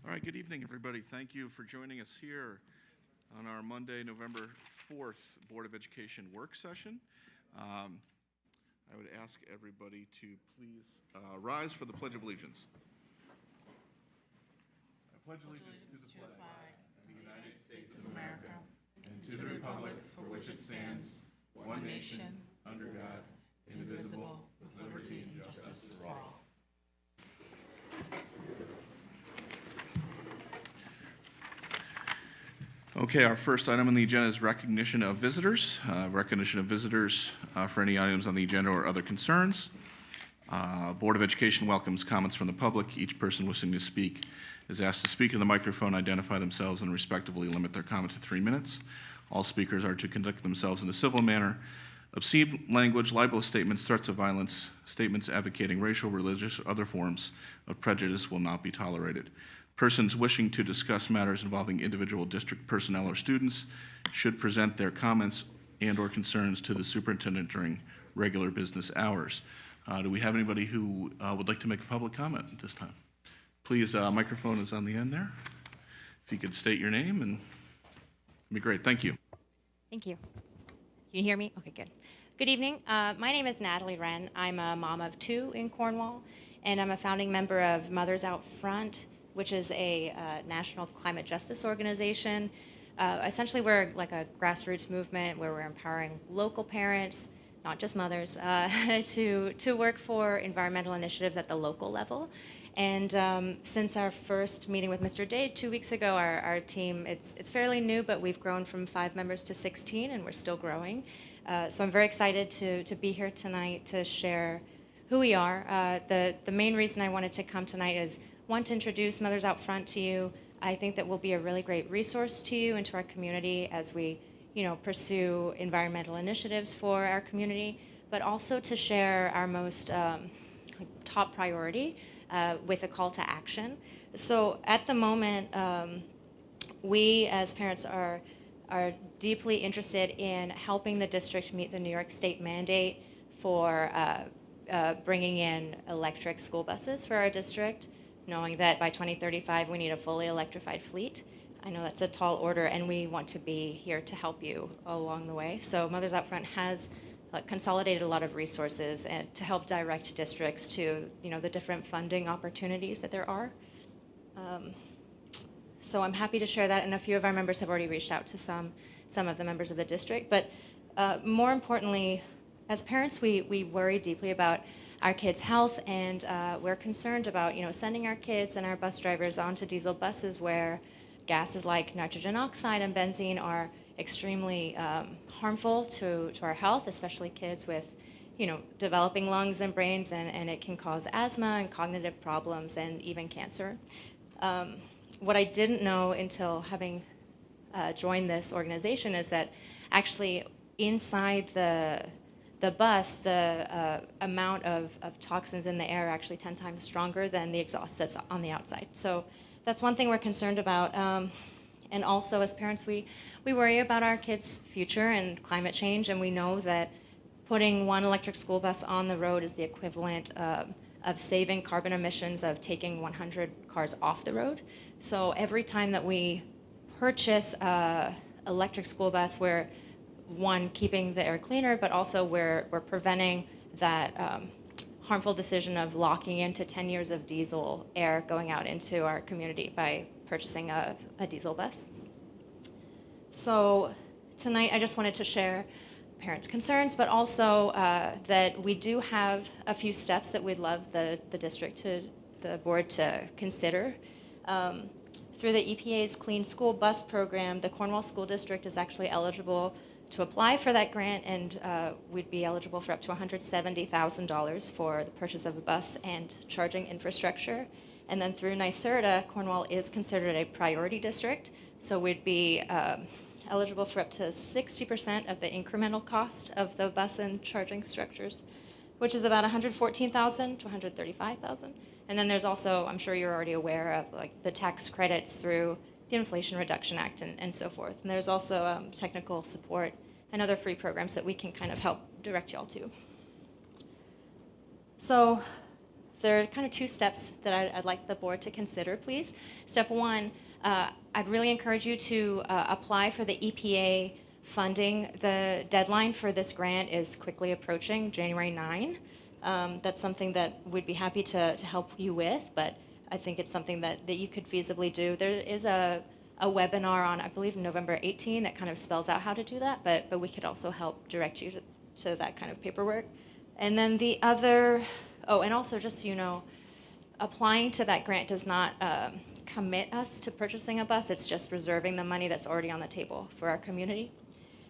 All right, good evening, everybody. Thank you for joining us here on our Monday, November 4th Board of Education work session. I would ask everybody to please rise for the Pledge of Allegiance. I pledge allegiance to the flag of the United States of America and to the republic for which it stands, one nation, under God, indivisible, with liberty and justice for all. Okay, our first item on the agenda is recognition of visitors. For any items on the agenda or other concerns. Board of Education welcomes comments from the public. Each person wishing to speak is asked to speak in the microphone, identify themselves, and respectively limit their comment to 3 minutes. All speakers are to conduct themselves in a civil manner. Obscene language, libelous statements, threats of violence, statements advocating racial, religious, or other forms of prejudice will not be tolerated. Persons wishing to discuss matters involving individual district personnel or students should present their comments and/or concerns to the superintendent during regular business hours. Do we have anybody who would like to make a public comment at this time? Please, microphone is on the end there. If you could state your name, and it'd be great. Thank you. Thank you. Can you hear me? Okay, good. Good evening. My name is Natalie Wren. I'm a mom of 2 in Cornwall, and I'm a founding member of Mothers Out Front, which is a national climate justice organization. Essentially, we're like a grassroots movement where we're empowering local parents, not just mothers, to work for environmental initiatives at the local level. And since our first meeting with Mr. Day 2 weeks ago, our team, it's fairly new, but we've grown from 5 members to 16, and we're still growing. So I'm very excited to be here tonight to share who we are. The main reason I wanted to come tonight is want to introduce Mothers Out Front to you. I think that will be a really great resource to you and to our community as we, pursue environmental initiatives for our community, but also to share our most top priority with a call to action. So at the moment, we as parents are deeply interested in helping the district meet the New York State mandate for bringing in electric school buses for our district, knowing that by 2035 we need a fully electrified fleet. I know that's a tall order, and we want to be here to help you along the way. So Mothers Out Front has consolidated a lot of resources and to help direct districts to the different funding opportunities that there are. So I'm happy to share that, and a few of our members have already reached out to some of the members of the district. But more importantly, as parents, we worry deeply about our kids' health, and we're concerned about sending our kids and our bus drivers onto diesel buses where gases like nitrogen oxide and benzene are extremely harmful to our health, especially kids with developing lungs and brains, and it can cause asthma and cognitive problems and even cancer. What I didn't know until having joined this organization is that actually inside the bus, the amount of toxins in the air are actually 10 times stronger than the exhaust that's on the outside. So that's one thing we're concerned about. And also, as parents, we worry about our kids' future and climate change, and we know that putting one electric school bus on the road is the equivalent of saving carbon emissions of taking 100 cars off the road. So every time that we purchase an electric school bus, we're keeping the air cleaner, but also we're preventing that harmful decision of locking into 10 years of diesel air going out into our community by purchasing a diesel bus. So tonight I just wanted to share parents' concerns, but also that we do have a few steps that we'd love the board to consider. Through the EPA's Clean School Bus Program, the Cornwall School District is actually eligible to apply for that grant, and we'd be eligible for up to $170,000 for the purchase of a bus and charging infrastructure. And then through NYSERDA, Cornwall is considered a priority district, so we'd be eligible for up to 60% of the incremental cost of the bus and charging structures, which is about $114,000 to $135,000. And then there's also, I'm sure you're already aware of, the tax credits through the Inflation Reduction Act and so forth. And there's also technical support and other free programs that we can kind of help direct y'all to. So there are kind of two steps that I'd like the board to consider, please. Step one, I'd really encourage you to apply for the EPA funding. The deadline for this grant is quickly approaching, January 9. That's something that we'd be happy to help you with, but I think it's something that you could feasibly do. There is a webinar on, I believe, November 18 that kind of spells out how to do that, but we could also help direct you to that kind of paperwork. And then the other, and also just so you know, applying to that grant does not commit us to purchasing a bus. It's just reserving the money that's already on the table for our community.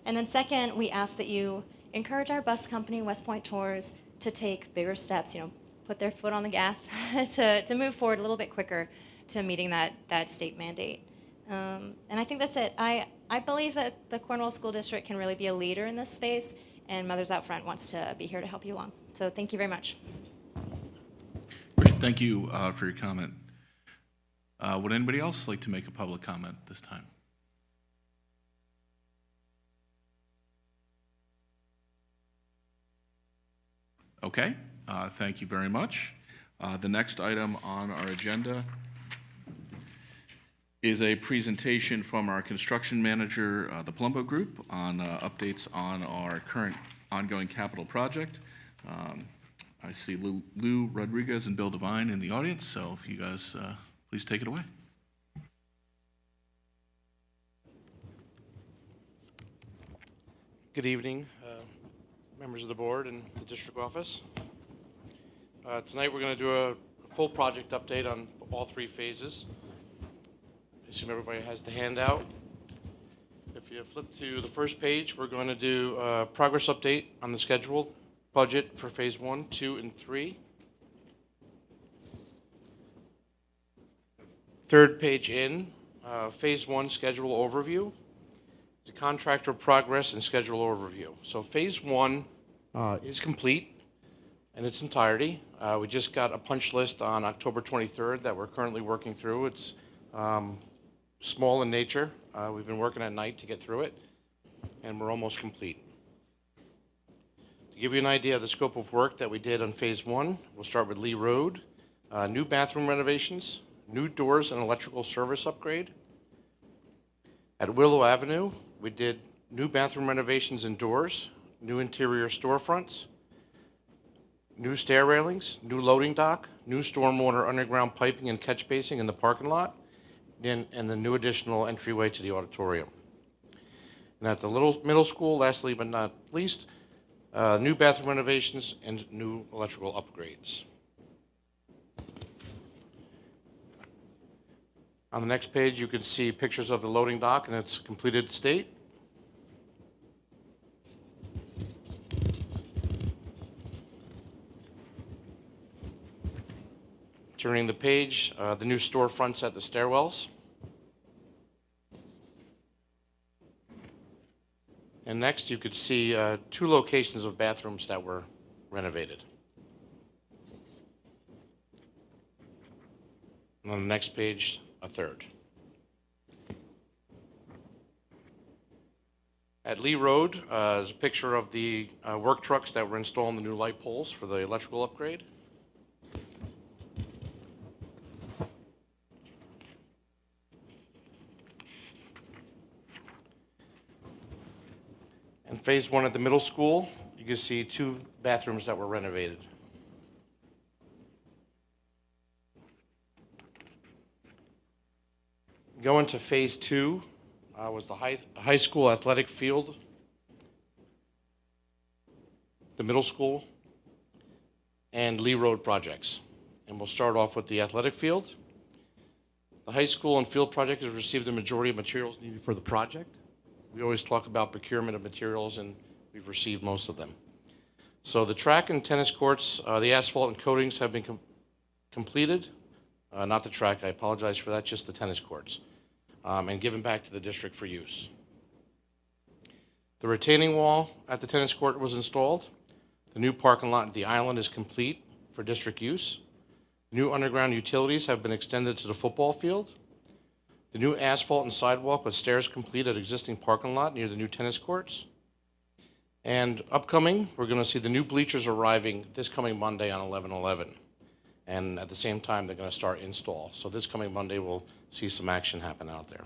And then second, we ask that you encourage our bus company, West Point Tours, to take bigger steps, put their foot on the gas to move forward a little bit quicker to meeting that state mandate. And I think that's it. I believe that the Cornwall School District can really be a leader in this space, and Mothers Out Front wants to be here to help you along. So thank you very much. Great, thank you for your comment. Would anybody else like to make a public comment this time? Okay, thank you very much. The next item on our agenda is a presentation from our construction manager, the Palumbo Group, on updates on our current ongoing capital project. I see Lou Rodriguez and Bill Devine in the audience, so if you guys please take it away. Good evening, members of the board and the district office. Tonight we're going to do a full project update on all three phases. I assume everybody has the handout. If you flip to the first page, we're going to do a progress update on the schedule budget for phase 1, 2, and 3. Third page in, phase 1 schedule overview. The contractor progress and schedule overview. So phase 1 is complete in its entirety. We just got a punch list on October 23rd that we're currently working through. It's small in nature. We've been working at night to get through it, and we're almost complete. To give you an idea of the scope of work that we did on phase 1, we'll start with Lee Road. New bathroom renovations, new doors and electrical service upgrade. At Willow Avenue, we did new bathroom renovations and doors, new interior storefronts, new stair railings, new loading dock, new stormwater underground piping and catch basin in the parking lot, and the new additional entryway to the auditorium. And at the middle school, lastly but not least, new bathroom renovations and new electrical upgrades. On the next page, you can see pictures of the loading dock in its completed state. Turning the page, the new storefronts at the stairwells. And next, you could see 2 locations of bathrooms that were renovated. And on the next page, a third. At Lee Road is a picture of the work trucks that were installing the new light poles for the electrical upgrade. And phase 1 at the middle school, you can see 2 bathrooms that were renovated. Going to phase 2 was the high school athletic field, the middle school, and Lee Road projects. And we'll start off with the athletic field. The high school and field project has received the majority of materials needed for the project. We always talk about procurement of materials, and we've received most of them. So the track and tennis courts, the asphalt and coatings have been completed. Not the track, I apologize for that, just the tennis courts. And given back to the district for use. The retaining wall at the tennis court was installed. The new parking lot at the island is complete for district use. New underground utilities have been extended to the football field. The new asphalt and sidewalk with stairs complete at existing parking lot near the new tennis courts. And upcoming, we're going to see the new bleachers arriving this coming Monday on 11/11. and at the same time, they're going to start install. So this coming Monday, we'll see some action happen out there.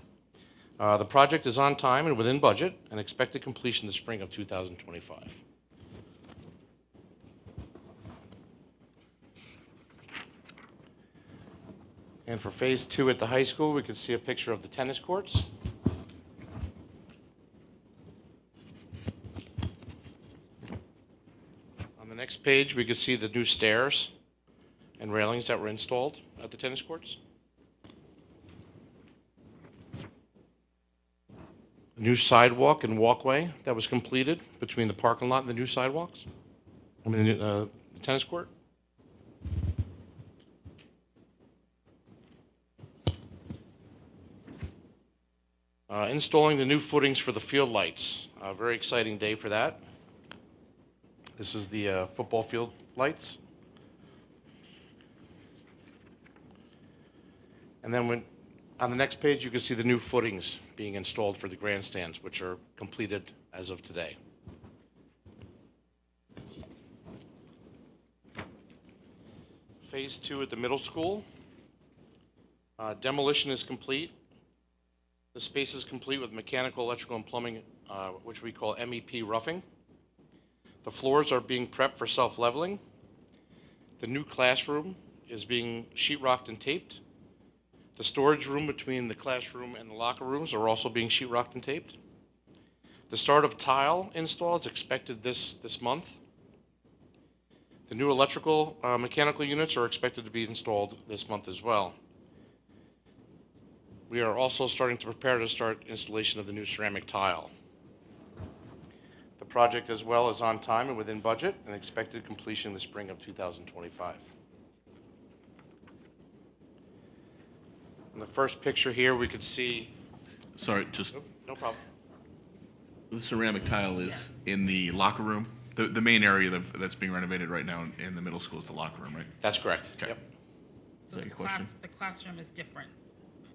The project is on time and within budget, and expected completion in the spring of 2025. And for phase 2 at the high school, we can see a picture of the tennis courts. On the next page, we can see the new stairs and railings that were installed at the tennis courts. The new sidewalk and walkway that was completed between the parking lot and the new sidewalks. The tennis court. Installing the new footings for the field lights. A very exciting day for that. This is the football field lights. And then on the next page, you can see the new footings being installed for the grandstands, which are completed as of today. Phase 2 at the middle school. Demolition is complete. The space is complete with mechanical, electrical, and plumbing, which we call MEP roughing. The floors are being prepped for self-leveling. The new classroom is being sheetrocked and taped. The storage room between the classroom and the locker rooms are also being sheetrocked and taped. The start of tile install is expected this month. The new electrical, mechanical units are expected to be installed this month as well. We are also starting to prepare to start installation of the new ceramic tile. The project as well is on time and within budget and expected completion in the spring of 2025. In the first picture here, we could see, Sorry, just, no problem. the ceramic tile is in the locker room. The main area that's being renovated right now in the middle school is the locker room, right? That's correct. Okay. Yep. Is So that your question? the classroom is different.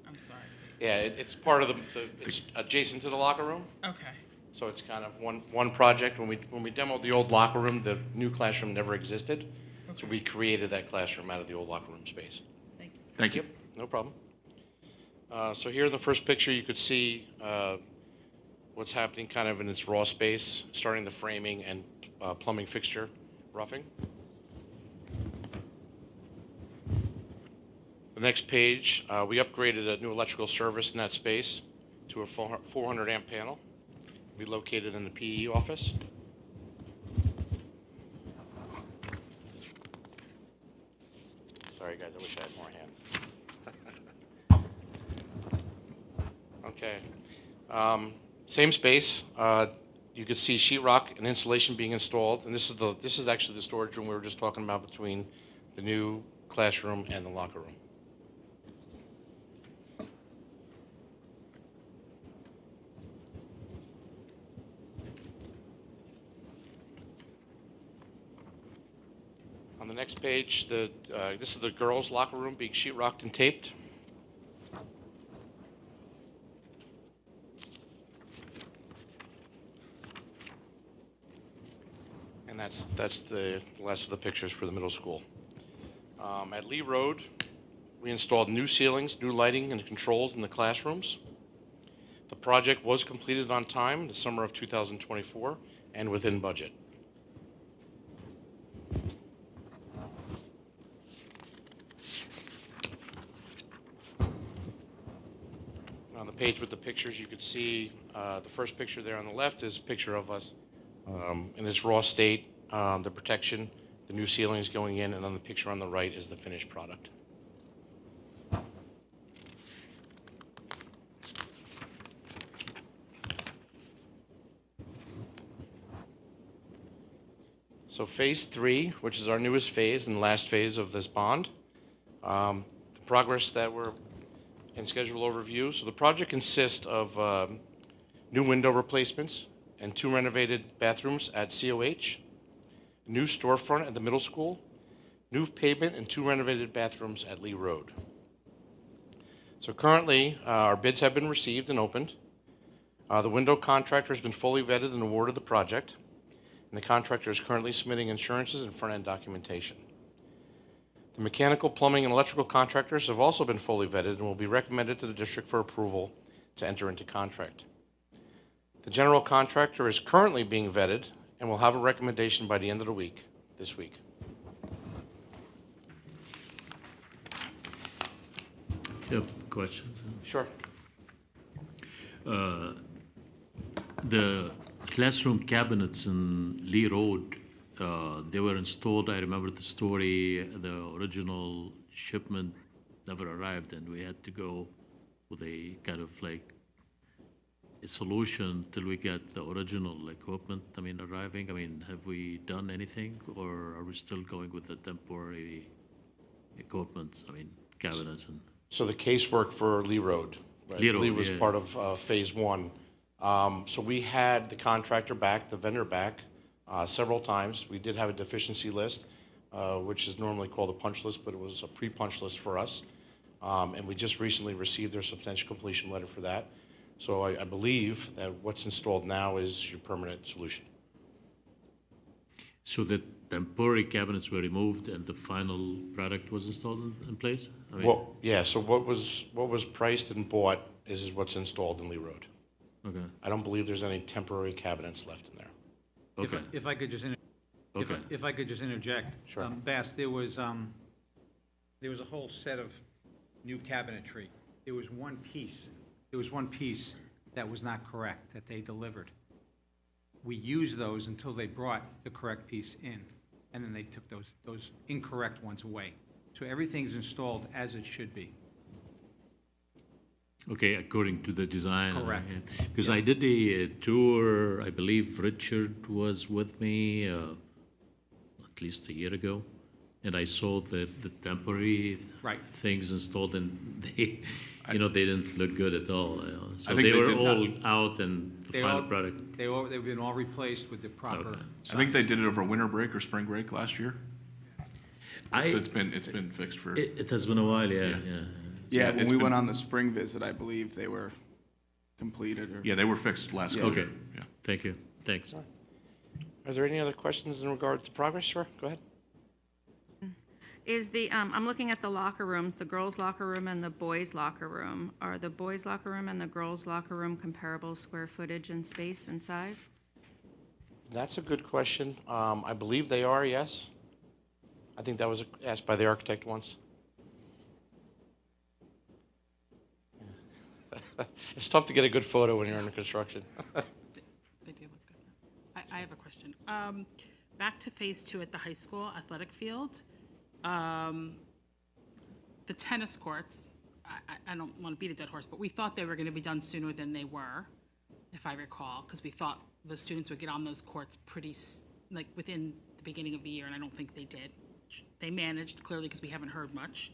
I'm sorry. Yeah, it's part of it's adjacent to the locker room. Okay. So it's kind of one project. When we demoed the old locker room, the new classroom never existed. So we created that classroom out of the old locker room space. Thank you. Thank you. Yep, no problem. So here in the first picture, you could see what's happening kind of in its raw space, starting the framing and plumbing fixture roughing. The next page, we upgraded a new electrical service in that space to a 400 amp panel. It'll be located in the PE office. Sorry guys, I wish I had more hands. Okay. Same space. You could see sheetrock and insulation being installed, and this is actually the storage room we were just talking about between the new classroom and the locker room. On the next page, this is the girls' locker room being sheetrocked and taped. And that's the last of the pictures for the middle school. At Lee Road, we installed new ceilings, new lighting, and controls in the classrooms. The project was completed on time, the summer of 2024, and within budget. On the page with the pictures, you could see the first picture there on the left is a picture of us in its raw state, the protection, the new ceilings going in, and on the picture on the right is the finished product. So phase 3, which is our newest phase and last phase of this bond, the progress that we're in schedule overview. So the project consists of new window replacements and 2 renovated bathrooms at COH, new storefront at the middle school, new pavement, and 2 renovated bathrooms at Lee Road. So currently, our bids have been received and opened. The window contractor has been fully vetted and awarded the project, and the contractor is currently submitting insurances and front-end documentation. The mechanical, plumbing, and electrical contractors have also been fully vetted and will be recommended to the district for approval to enter into contract. The general contractor is currently being vetted and will have a recommendation by the end of the week, this week. Yep, questions? Sure. The classroom cabinets in Lee Road, they were installed, I remember the story, the original shipment never arrived, and we had to go with a kind of like a solution till we get the original equipment, arriving. Have we done anything, or are we still going with the temporary equipment, cabinets and? So the casework for Lee Road, right? Lee Road, Lee was yeah. part of phase one. So we had the contractor back, the vendor back, several times. We did have a deficiency list, which is normally called a punch list, but it was a pre-punch list for us. And we just recently received their substantial completion letter for that. So I believe that what's installed now is your permanent solution. So the temporary cabinets were removed and the final product was installed in place? Well, yeah, so what was priced and bought is what's installed in Lee Road. Okay, I don't believe there's any temporary cabinets left in there. okay, If I could just, okay. if I could just interject. Sure. Bass, there was a whole set of new cabinetry. There was one piece that was not correct, that they delivered. We used those until they brought the correct piece in, and then they took those incorrect ones away. So everything's installed as it should be. Okay, according to the design. Correct. Because I did a tour, I believe Richard was with me at least a year ago, and I saw the temporary Right. things installed, and they, they didn't look good at all. So I think they they were did all out and the They final all- product. They've been all replaced with the proper Okay. I think they size. did it over winter break or spring break last year. So it's been fixed for, It has been a while, yeah. Yeah. Yeah. Yeah, it's when we been- went on the spring visit, I believe they were completed or. yeah, they were fixed last year. Okay, Yeah. thank you, thanks. Are there any other questions in regard to progress? Sure, go ahead. Is I'm looking at the locker rooms, the girls' locker room and the boys' locker room. Are the boys' locker room and the girls' locker room comparable square footage and space and size? That's a good question. I believe they are, yes. I think that was asked by the architect once. It's tough to get a good photo when you're under construction. They do look different. I have a question. Back to phase 2 at the high school athletic field. The tennis courts, I don't want to beat a dead horse, but we thought they were going to be done sooner than they were, if I recall, because we thought the students would get on those courts within the beginning of the year, and I don't think they did. They managed, clearly, because we haven't heard much.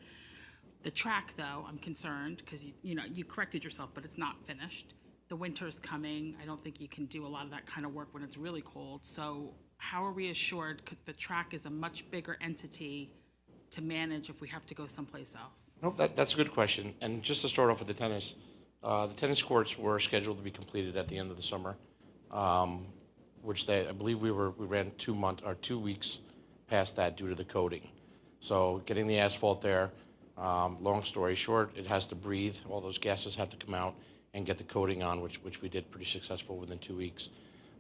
The track, though, I'm concerned, because you corrected yourself, but it's not finished. The winter is coming. I don't think you can do a lot of that kind of work when it's really cold. So how are we assured the track is a much bigger entity to manage if we have to go someplace else? Nope, that's a good question. And just to start off with the tennis courts were scheduled to be completed at the end of the summer, which I believe we ran 2 weeks past that due to the coating. So getting the asphalt there, long story short, it has to breathe. All those gases have to come out and get the coating on, which we did pretty successful within 2 weeks.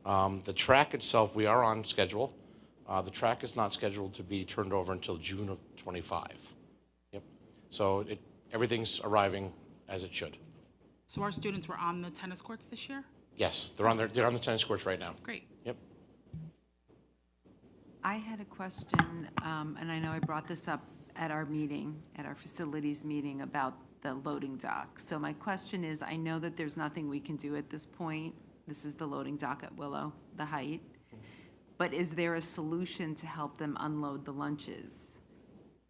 The track itself, we are on schedule. The track is not scheduled to be turned over until June of '25. Yep. So everything's arriving as it should. So our students were on the tennis courts this year? Yes, they're on the tennis courts right now. Great. Yep. I had a question, and I know I brought this up at our meeting, at our facilities meeting, about the loading dock. So my question is, I know that there's nothing we can do at this point. This is the loading dock at Willow, the height. But is there a solution to help them unload the lunches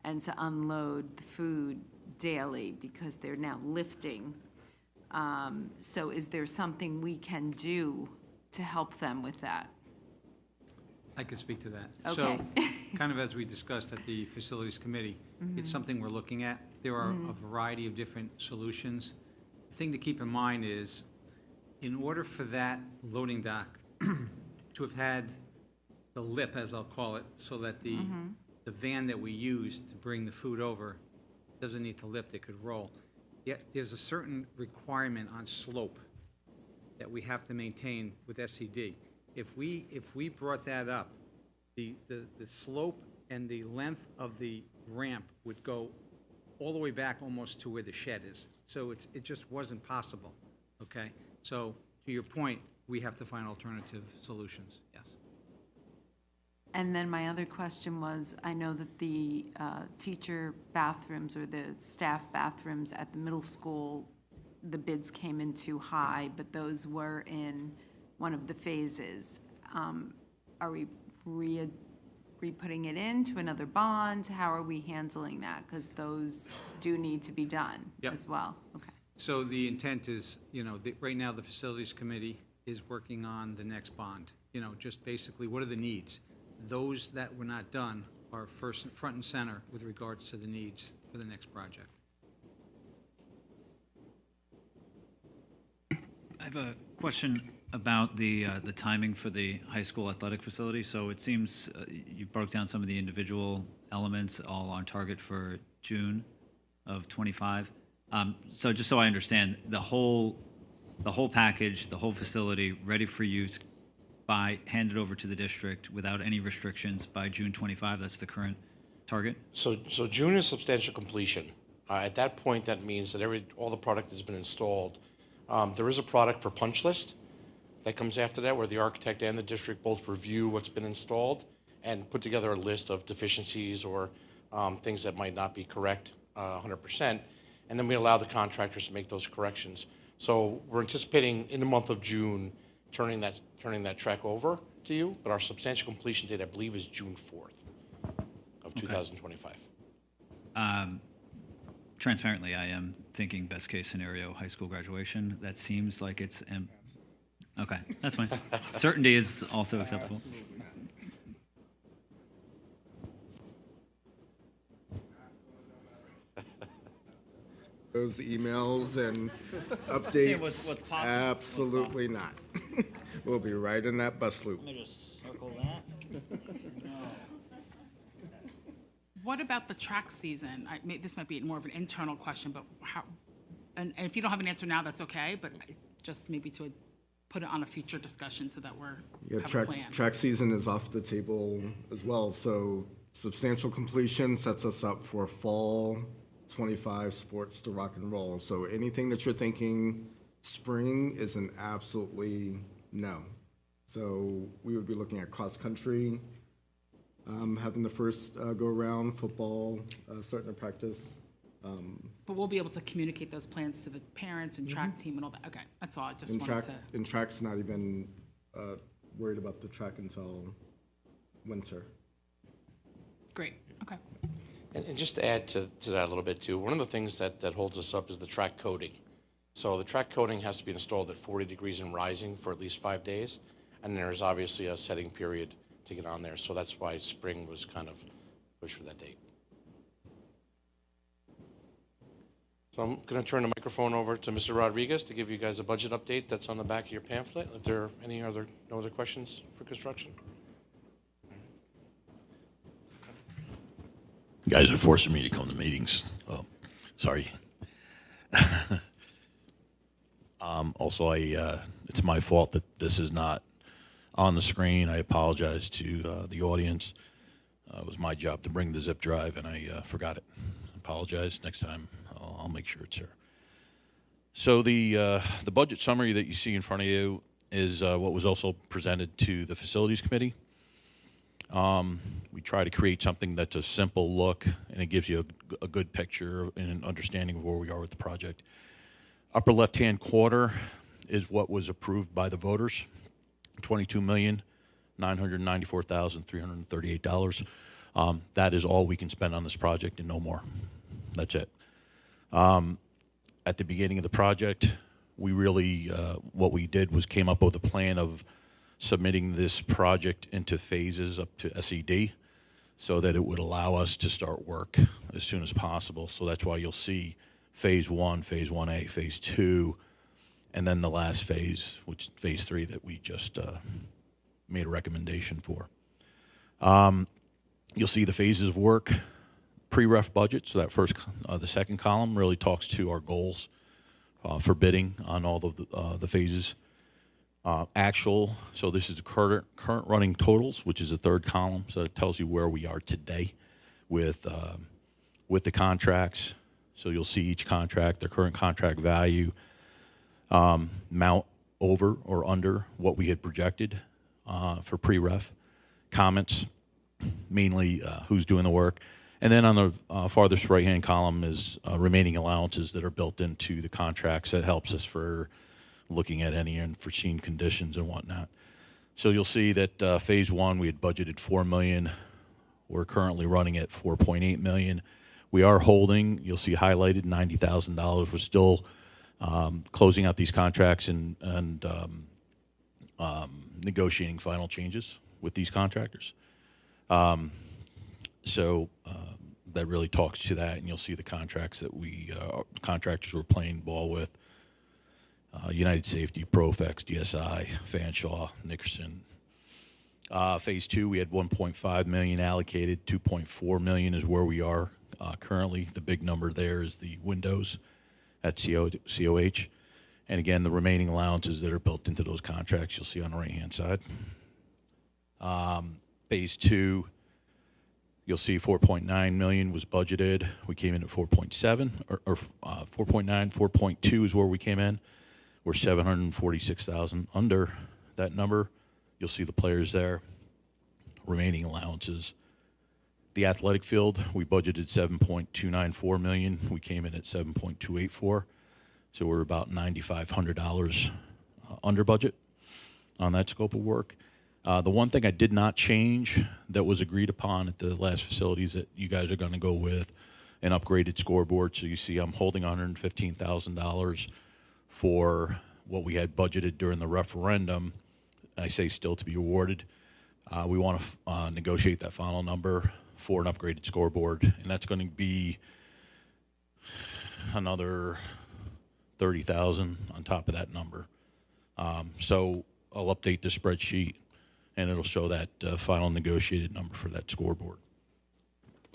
and to unload the food daily, because they're now lifting? So is there something we can do to help them with that? I could speak to that. Okay. So, kind of as we discussed at the Facilities Committee, it's something we're looking at. There are a variety of different solutions. The thing to keep in mind is, in order for that loading dock to have had the lip, as I'll call it, so that the the van that we use to bring the food over doesn't need to lift, it could roll. Yet, there's a certain requirement on slope that we have to maintain with SCD. If we brought that up, the slope and the length of the ramp would go all the way back almost to where the shed is. So it just wasn't possible, okay? So, to your point, we have to find alternative solutions, yes. And then my other question was, I know that the teacher bathrooms or the staff bathrooms at the middle school, the bids came in too high, but those were in one of the phases. Are we re-putting it into another bond? How are we handling that? Because those do need to be done Yep. as well. Okay. So the intent is, right now, the Facilities Committee is working on the next bond. Just basically, what are the needs? Those that were not done are front and center with regards to the needs for the next project. I have a question about the timing for the high school athletic facility. So it seems you broke down some of the individual elements, all on target for June of '25. So just so I understand, the whole package, the whole facility, ready for use handed over to the district without any restrictions by June 25. That's the current target. So June is substantial completion. At that point, that means that all the product has been installed. There is a product for punch list that comes after that, where the architect and the district both review what's been installed and put together a list of deficiencies or things that might not be correct 100%, and then we allow the contractors to make those corrections. So we're anticipating in the month of June turning that track over to you, but our substantial completion date, I believe, is June 4th of 2025. Transparently, I am thinking best case scenario, high school graduation. That seems like it's, okay, that's fine. Certainty is also acceptable. Those emails and updates? what's possible. Absolutely not. We'll be right in that bus loop. Let me just circle that. What about the track season? This might be more of an internal question, but how, and if you don't have an answer now, that's okay, but just maybe to put it on a future discussion so that Yeah, have a plan. track season is off the table as well, so substantial completion sets us up for fall 25 sports to rock and roll. So anything that you're thinking spring is an absolutely no. So we would be looking at cross-country, having the first go-around, football, starting to practice. But we'll be able to communicate those plans to the parents and track team and all that. Okay, that's all. I just wanted to. And track's not even worried about the track until winter. Great. Okay. And just to add to that a little bit too, one of the things that holds us up is the track coating. So the track coating has to be installed at 40 degrees and rising for at least 5 days, and there's obviously a setting period to get on there. So that's why spring was kind of pushed for that date. So I'm going to turn the microphone over to Mr. Rodriguez to give you guys a budget update that's on the back of your pamphlet. If there are no other questions for construction? You guys are forcing me to come to meetings. Oh, sorry. Also, it's my fault that this is not on the screen. I apologize to the audience. It was my job to bring the zip drive, and I forgot it. Apologize. Next time, I'll make sure it's here. So the budget summary that you see in front of you is what was also presented to the Facilities Committee. We try to create something that's a simple look, and it gives you a good picture and an understanding of where we are with the project. Upper left-hand quarter is what was approved by the voters, $22,994,338. That is all we can spend on this project and no more. That's it. At the beginning of the project, we really, what we did was came up with a plan of submitting this project into phases up to SED so that it would allow us to start work as soon as possible. So that's why you'll see phase 1, phase 1A, phase 2, and then the last phase, which is phase 3 that we just made a recommendation for. You'll see the phases of work, pre-ref budget, so that the second column really talks to our goals for bidding on all of the phases. Actual, so this is the current running totals, which is the third column, so it tells you where we are today with the contracts. So you'll see each contract, their current contract value, amount over or under what we had projected for pre-ref. Comments, mainly who's doing the work. And then on the farthest right-hand column is remaining allowances that are built into the contracts. That helps us for looking at any unforeseen conditions and whatnot. So you'll see that phase one, we had budgeted $4 million. We're currently running at $4.8 million. We are holding, you'll see highlighted, $90,000. We're still closing out these contracts and negotiating final changes with these contractors. So that really talks to that, and you'll see the contracts that contractors we're playing ball with. United Safety, Profex, DSI, Fanshawe, Nickerson. Phase two, we had $1.5 million allocated. $2.4 million is where we are currently. The big number there is the windows at COH. And again, the remaining allowances that are built into those contracts you'll see on the right-hand side. Phase two, you'll see $4.9 million was budgeted. We came in at 4.7, or 4.9, 4.2 is where we came in. We're 746,000 under that number. You'll see the players there, remaining allowances. The athletic field, we budgeted $7.294 million. We came in at $7.284. So we're about $9,500 under budget on that scope of work. The one thing I did not change that was agreed upon at the last facilities that you guys are going to go with an upgraded scoreboard. So you see I'm holding $115,000 for what we had budgeted during the referendum. I say still to be awarded. We want to negotiate that final number for an upgraded scoreboard, and that's going to be another $30,000 on top of that number. So I'll update the spreadsheet, and it'll show that final negotiated number for that scoreboard.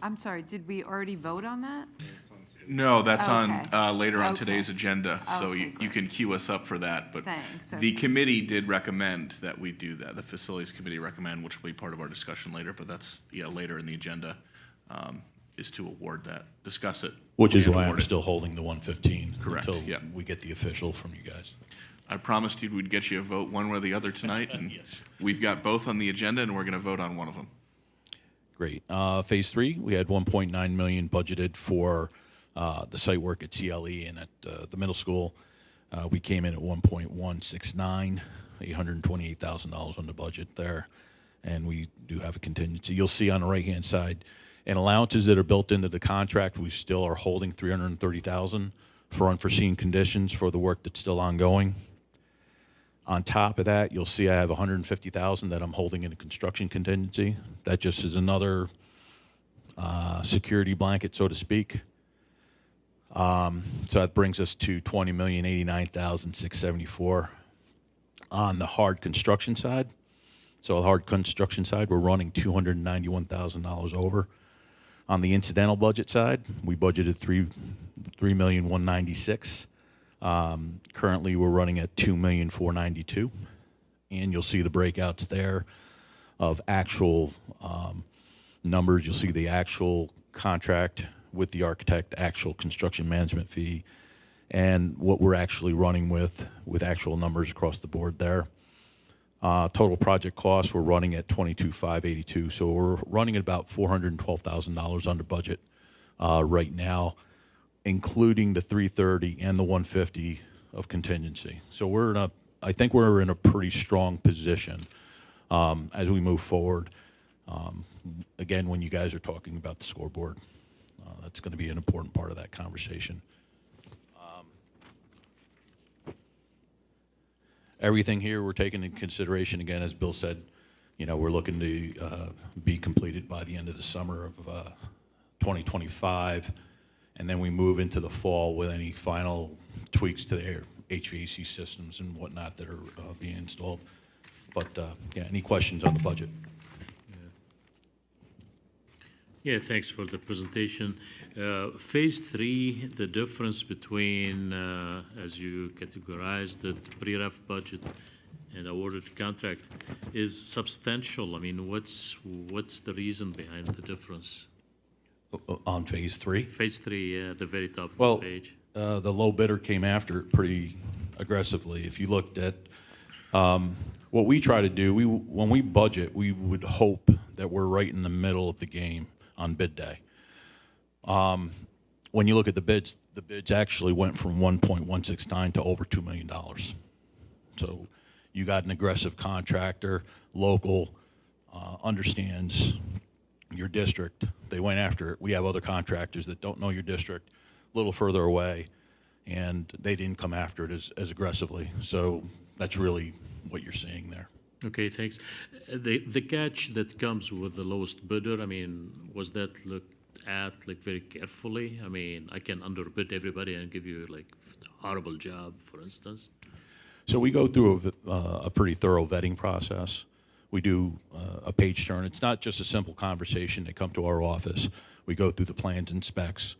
I'm sorry, did we already vote on that? No, that's Okay. on later on Okay. today's agenda, so Okay, you great. can queue us up for that. But Thanks. the committee did recommend that we do that. The facilities committee recommend, which will be part of our discussion later, but that's later in the agenda, is to award that, discuss it. Which is and why I'm award it. still holding the 115 Correct, until yeah. we get the official from you guys. I promised you we'd get you a vote one way or the other tonight, and Yes. we've got both on the agenda, and we're going to vote on one of them. Great. Phase three, we had $1.9 million budgeted for the site work at CLE and at the middle school. We came in at 1.169, $828,000 on the budget there, and we do have a contingency. You'll see on the right-hand side, and allowances that are built into the contract, we still are holding $330,000 for unforeseen conditions for the work that's still ongoing. On top of that, you'll see I have $150,000 that I'm holding in a construction contingency. That just is another security blanket, so to speak. So that brings us to $20,089,674 on the hard construction side. So the hard construction side, we're running $291,000 over. On the incidental budget side, we budgeted $3,196,000. Currently, we're running at $2,492,000, and you'll see the breakouts there of actual numbers. You'll see the actual contract with the architect, actual construction management fee, and what we're actually running with actual numbers across the board there. Total project costs, we're running at $22,582, so we're running at about $412,000 under budget right now, including the $330 and the $150 of contingency. So I think we're in a pretty strong position as we move forward. Again, when you guys are talking about the scoreboard, that's going to be an important part of that conversation. Everything here we're taking into consideration, again, as Bill said, we're looking to be completed by the end of the summer of 2025, and then we move into the fall with any final tweaks to their HVAC systems and whatnot that are being installed. But, any questions on the budget? Yeah, thanks for the presentation. Phase 3, the difference between, as you categorized the pre-ref budget and awarded contract is substantial. I mean, what's the reason behind the difference? On phase 3? Phase 3, yeah, the very top of Well, the page. the low bidder came after it pretty aggressively. If you looked at what we try to do, when we budget, we would hope that we're right in the middle of the game on bid day. When you look at the bids actually went from 1.169 to over $2 million. So you got an aggressive contractor, local, understands your district. They went after it. We have other contractors that don't know your district, a little further away, and they didn't come after it as aggressively. So that's really what you're seeing there. Okay, thanks. The catch that comes with the lowest bidder, I mean, was that looked at like very carefully? I mean, I can underbid everybody and give you like a horrible job, for instance. So we go through a pretty thorough vetting process. We do a page turn. It's not just a simple conversation. They come to our office. We go through the plans and specs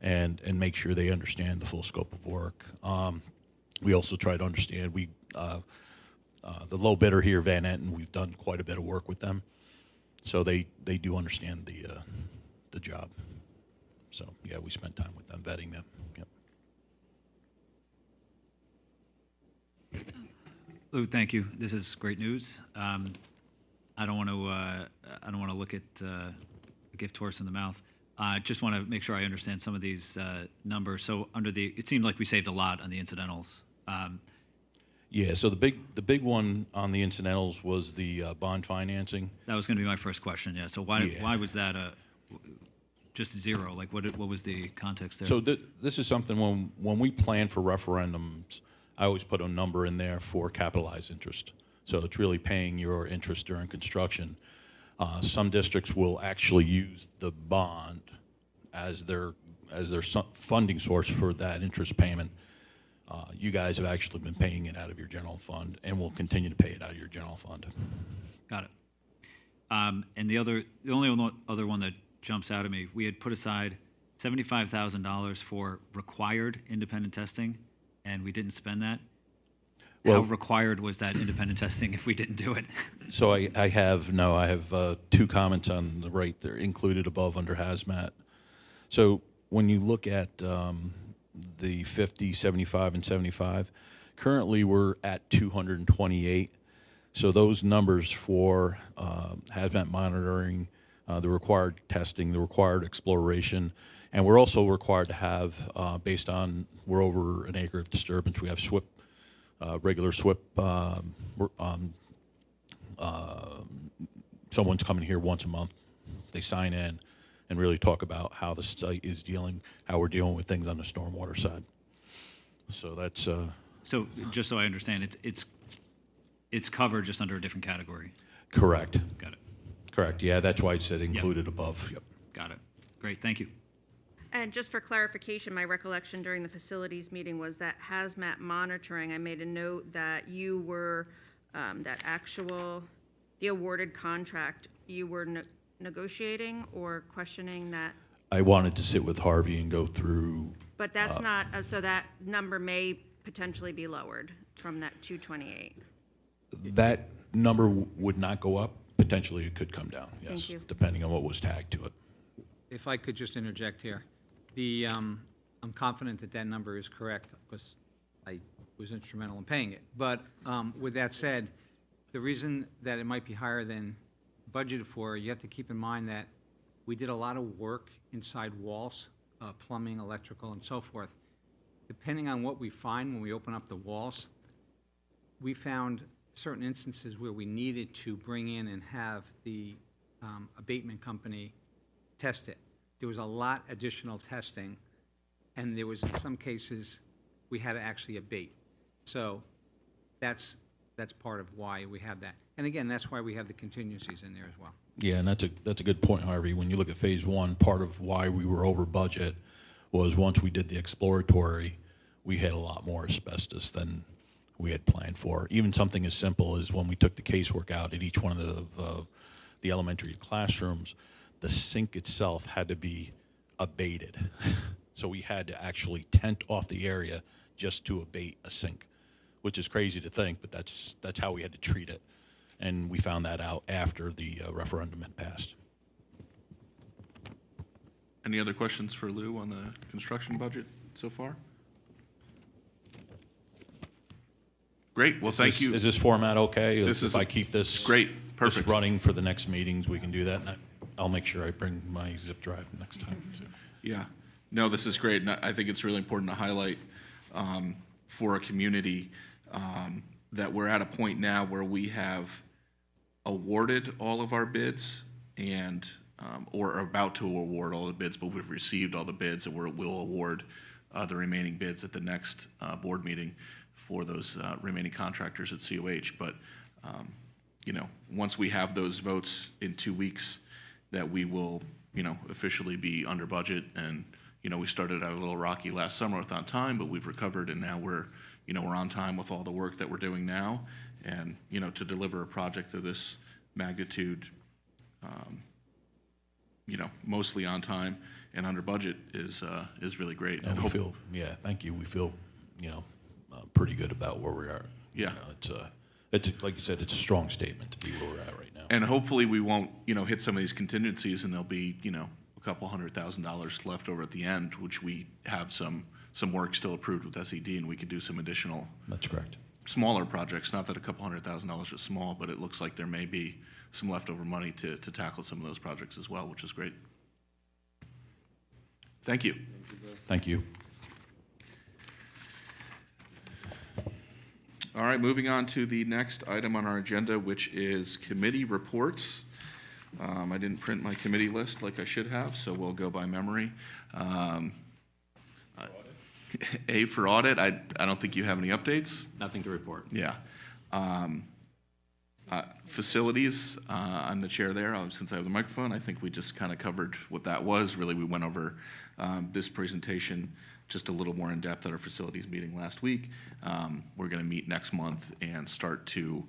and make sure they understand the full scope of work. We also try to understand, the low bidder here, Van Etten, we've done quite a bit of work with them. So they do understand the job. So yeah, we spent time with them, vetting them. Yep. Lou, thank you. This is great news. I don't want to look at a gift horse in the mouth. I just want to make sure I understand some of these numbers. So it seemed like we saved a lot on the incidentals. Yeah, so the big one on the incidentals was the bond financing. That was going to be my first question. Yeah. So why was that just zero? Like what was the context there? So this is something when we plan for referendums, I always put a number in there for capitalized interest. So it's really paying your interest during construction. Some districts will actually use the bond as their funding source for that interest payment. You guys have actually been paying it out of your general fund and will continue to pay it out of your general fund. Got it. And the only other one that jumps out at me, we had put aside $75,000 for required independent testing, and we didn't spend that. How required was that independent testing if we didn't do it? So I have two comments on the right there, included above under hazmat. So when you look at the 50, 75, and 75, currently we're at 228. So those numbers for hazmat monitoring, the required testing, the required exploration, and we're also required to have, based on, we're over an acre of disturbance, we have SWIP, regular SWIP, someone's coming here once a month. They sign in and really talk about how the site is how we're dealing with things on the stormwater side. So that's... So just so I understand, it's covered just under a different category? Correct. Got it. Correct, yeah, that's why it said included above. Yep. Got it. Great, thank you. And just for clarification, my recollection during the facilities meeting was that hazmat monitoring, I made a note that you were, the awarded contract, you were negotiating or questioning that? I wanted to sit with Harvey and go through... But that's not, so that number may potentially be lowered from that 228. That number would not go up. Potentially, it could come down, yes. Thank you. Depending on what was tagged to it. If I could just interject here. I'm confident that that number is correct because I was instrumental in paying it. But with that said, the reason that it might be higher than budgeted for, you have to keep in mind that we did a lot of work inside walls, plumbing, electrical, and so forth. Depending on what we find when we open up the walls, we found certain instances where we needed to bring in and have the abatement company test it. There was a lot additional testing, and there was, in some cases, we had to actually abate. So that's part of why we have that. And again, that's why we have the contingencies in there as well. Yeah, and that's a good point, Harvey. When you look at phase one, part of why we were over budget was once we did the exploratory, we had a lot more asbestos than we had planned for. Even something as simple as when we took the casework out at each one of the elementary classrooms, the sink itself had to be abated. So we had to actually tent off the area just to abate a sink, which is crazy to think, but that's how we had to treat it. And we found that out after the referendum had passed. Any other questions for Lou on the construction budget so far? Great, well, thank you. Is this format okay? This is If I keep this great, perfect. just running for the next meetings, we can do that, and I'll make sure I bring my zip drive next time, too. Yeah, no, this is great, and I think it's really important to highlight for a community that we're at a point now where we have awarded all of our bids and, or are about to award all the bids, but we've received all the bids, and we'll award the remaining bids at the next board meeting for those remaining contractors at COH. But, you know, once we have those votes in 2 weeks, that we will, you know, officially be under budget. And, you know, we started out a little rocky last summer with on time, but we've recovered, and now we're on time with all the work that we're doing now. And, you know, to deliver a project of this magnitude, you know, mostly on time and under budget is really great. And we feel, yeah, thank you. We feel, you know, pretty good about where we are. Yeah. You know, it's like you said, it's a strong statement to be where we're at right now. And hopefully we won't, you know, hit some of these contingencies, and there'll be, you know, a couple $100,000 left over at the end, which we have some work still approved with SED, and we could do some additional That's correct. smaller projects. Not that a couple $100,000 is small, but it looks like there may be some leftover money to tackle some of those projects as well, which is great. Thank you. Thank you. All right, moving on to the next item on our agenda, which is committee reports. I didn't print my committee list like I should have, so we'll go by memory. A for audit, I don't think you have any updates. Nothing to report. Yeah. Facilities, I'm the chair there. Since I have the microphone, I think we just kind of covered what that was. Really, we went over this presentation just a little more in depth at our facilities meeting last week. We're going to meet next month and start to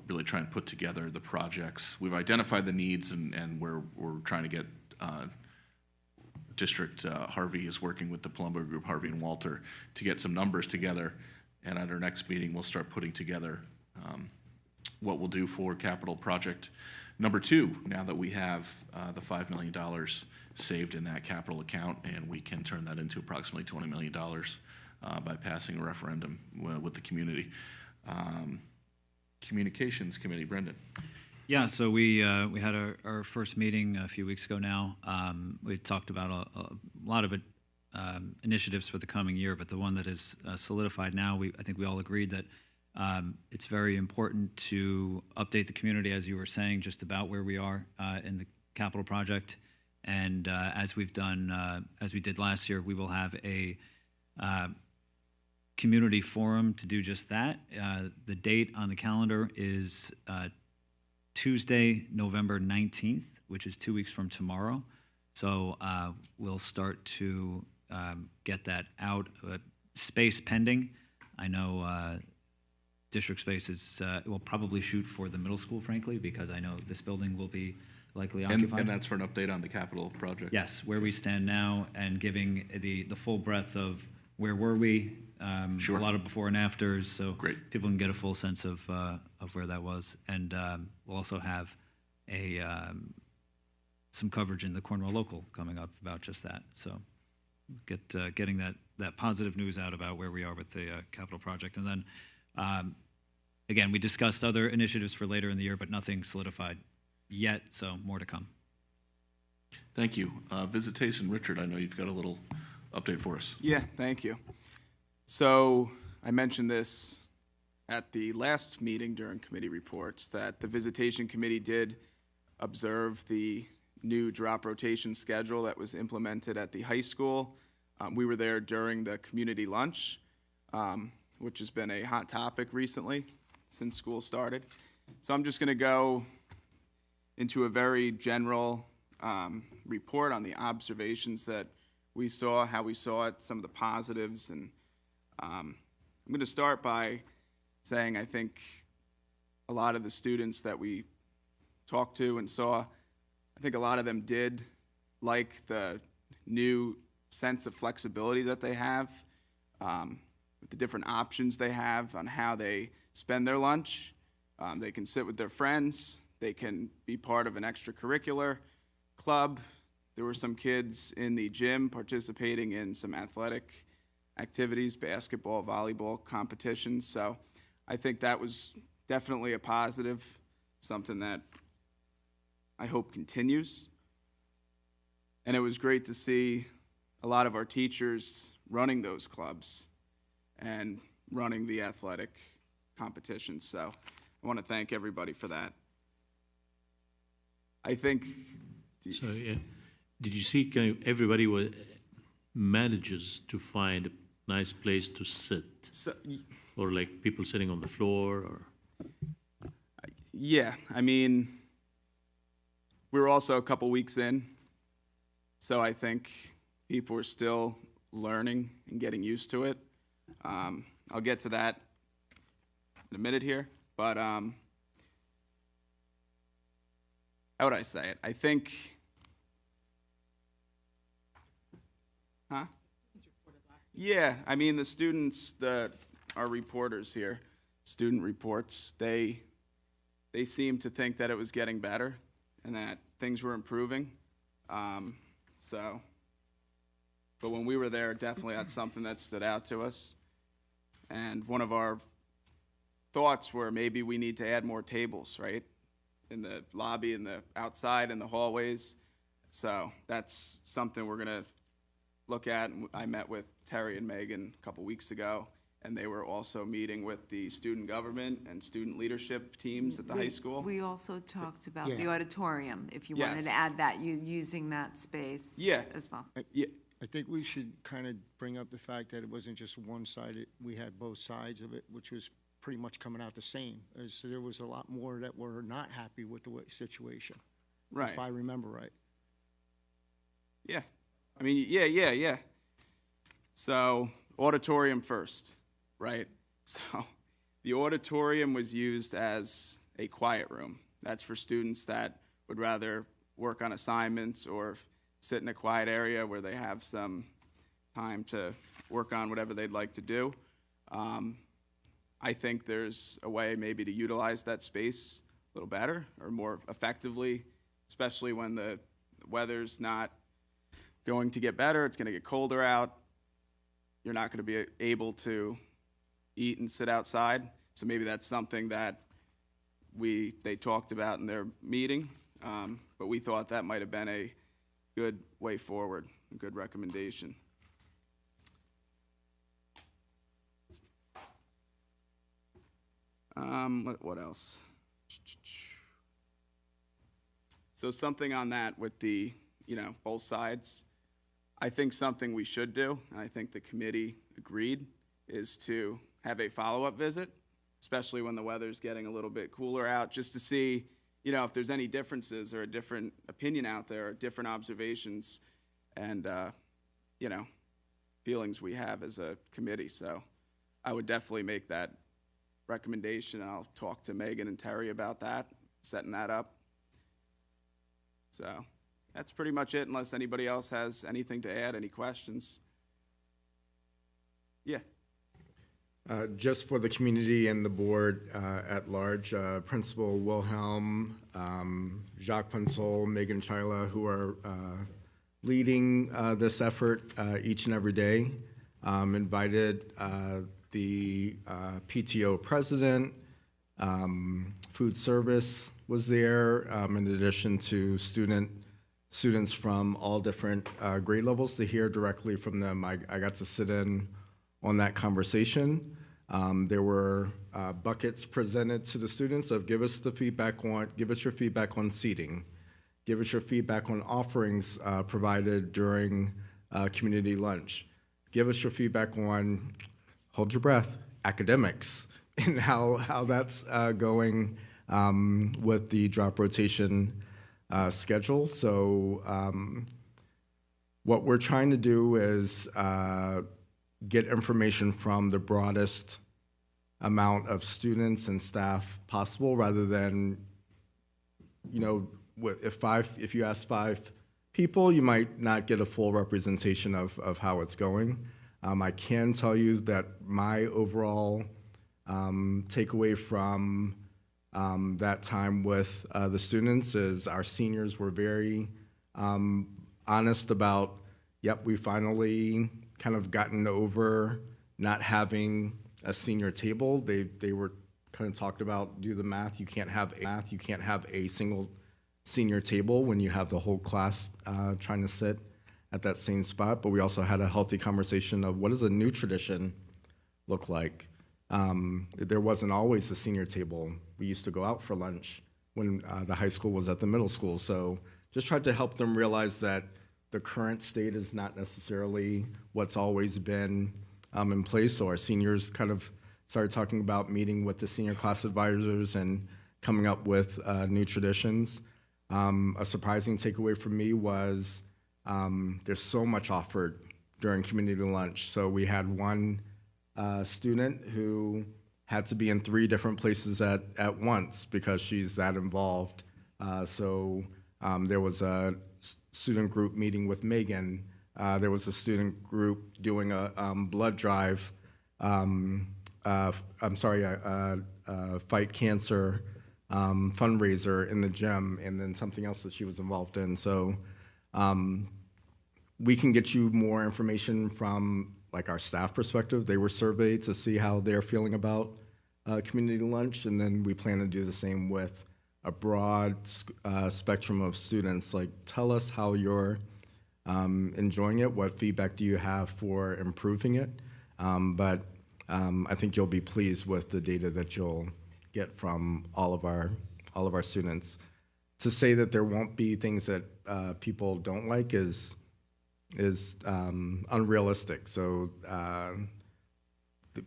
really try and put together the projects. We've identified the needs, and we're trying to get District Harvey is working with the Palumbo Group, Harvey and Walter, to get some numbers together. And at our next meeting, we'll start putting together what we'll do for capital project number 2, now that we have the $5 million saved in that capital account, and we can turn that into approximately $20 million by passing a referendum with the community. Communications Committee, Brendan. Yeah, so we had our first meeting a few weeks ago now. We talked about a lot of initiatives for the coming year, but the one that is solidified now, I think we all agreed that it's very important to update the community, as you were saying, just about where we are in the capital project. And as we've done, as we did last year, we will have a community forum to do just that. The date on the calendar is Tuesday, November 19th, which is 2 weeks from tomorrow. So we'll start to get that out. Space pending. I know district space will probably shoot for the middle school, frankly, because I know this building will be likely occupied. And that's for an update on the capital project? Yes, where we stand now and giving the full breadth of where were we, Sure. a lot of before and afters, so Great. people can get a full sense of where that was. And we'll also have some coverage in the Cornwall Local coming up about just that. So getting that positive news out about where we are with the capital project. And then, again, we discussed other initiatives for later in the year, but nothing solidified yet, so more to come. Thank you. Visitation, Richard, I know you've got a little update for us. Yeah, thank you. So I mentioned this at the last meeting during committee reports, that the visitation committee did observe the new drop rotation schedule that was implemented at the high school. We were there during the community lunch, which has been a hot topic recently since school started. So I'm just going to go into a very general report on the observations that we saw, how we saw it, some of the positives. And I'm going to start by saying I think a lot of the students that we talked to and saw, I I think a lot of them did like the new sense of flexibility that they have, with the different options they have on how they spend their lunch. They can sit with their friends. They can be part of an extracurricular club. There were some kids in the gym participating in some athletic activities, basketball, volleyball competitions. So I think that was definitely a positive, something that I hope continues. And it was great to see a lot of our teachers running those clubs and running the athletic competitions. So I want to thank everybody for that. I think, So, yeah, did you see kind of everybody manages to find a nice place to sit? so, Or like people sitting on the floor or? yeah, I mean, we were also a couple weeks in, so I think people are still learning and getting used to it. I'll get to that in a minute here, but how would I say it? I think, huh? Yeah, I mean, the students that are reporters here, student reports, they seem to think that it was getting better and that things were improving. But when we were there, definitely that's something that stood out to us. And one of our thoughts were maybe we need to add more tables, right? In the lobby, in the outside, in the hallways. So that's something we're gonna look at. And I met with Terry and Megan a couple weeks ago, and they were also meeting with the student government and student leadership teams at the high school. We also talked about the Yeah. auditorium, if you wanted Yes. to add that, using that space Yeah. as well. Yeah, I think we should kind of bring up the fact that it wasn't just one-sided, we had both sides of it, which was pretty much coming out the same. So there was a lot more that were not happy with the situation, right. if I remember right. Yeah. I mean, yeah. So, auditorium first, right? So, the auditorium was used as a quiet room. That's for students that would rather work on assignments or sit in a quiet area where they have some time to work on whatever they'd like to do. I think there's a way maybe to utilize that space a little better or more effectively, especially when the weather's not going to get better, it's going to get colder out. You're not going to be able to eat and sit outside. So maybe that's something that they talked about in their meeting, but we thought that might have been a good way forward, a good recommendation. What else? So something on that with the, both sides. I think something we should do, and I think the committee agreed, is to have a follow-up visit, especially when the weather's getting a little bit cooler out, just to see, if there's any differences or a different opinion out there or different observations and, feelings we have as a committee. So I would definitely make that recommendation. I'll talk to Megan and Terry about that, setting that up. So that's pretty much it, unless anybody else has anything to add, any questions. Yeah. Just for the community and the board at large, Principal Wilhelm, Jacques Punsel, Megan Chyla, who are leading this effort each and every day, invited the PTO president, food service was there, in addition to students from all different grade levels to hear directly from them. I got to sit in on that conversation. There were buckets presented to the students of give us your feedback on seating, give us your feedback on offerings provided during community lunch, give us your feedback on, hold your breath, academics, and how that's going with the drop rotation schedule. So what we're trying to do is get information from the broadest amount of students and staff possible, rather than, if you ask 5 people, you might not get a full representation of how it's going. I can tell you that my overall takeaway from that time with the students is our seniors were very honest about, yep, we finally kind of gotten over not having a senior table. They were kind of talked about, do the math, you can't have a single senior table when you have the whole class trying to sit at that same spot. But we also had a healthy conversation of what does a new tradition look like. There wasn't always a senior table. We used to go out for lunch when the high school was at the middle school. So just tried to help them realize that the current state is not necessarily what's always been in place. So our seniors kind of started talking about meeting with the senior class advisors and coming up with new traditions. A surprising takeaway for me was there's so much offered during community lunch. So we had one student who had to be in 3 different places at once because she's that involved. So there was a student group meeting with Megan. There was a student group doing a blood drive, fight cancer fundraiser in the gym, and then something else that she was involved in. So we can get you more information from like our staff perspective. They were surveyed to see how they're feeling about community lunch, and then we plan to do the same with a broad spectrum of students. Like, tell us how you're enjoying it. What feedback do you have for improving it? But I think you'll be pleased with the data that you'll get from all of our students. To say that there won't be things that people don't like is unrealistic. So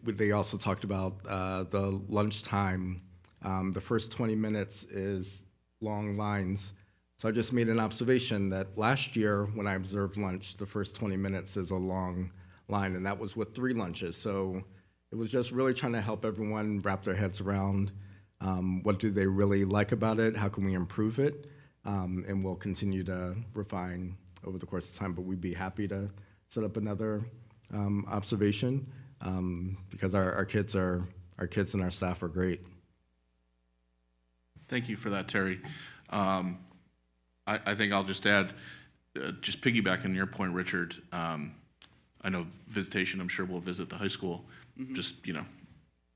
they also talked about the lunchtime. The first 20 minutes is long lines. So I just made an observation that last year when I observed lunch, the first 20 minutes is a long line, and that was with 3 lunches. So it was just really trying to help everyone wrap their heads around what do they really like about it, how can we improve it, and we'll continue to refine over the course of time. But we'd be happy to set up another observation because our kids and our staff are great. Thank you for that, Terry. I think I'll just add, just piggybacking on your point, Richard, I know visitation, I'm sure we'll visit the high school. Just,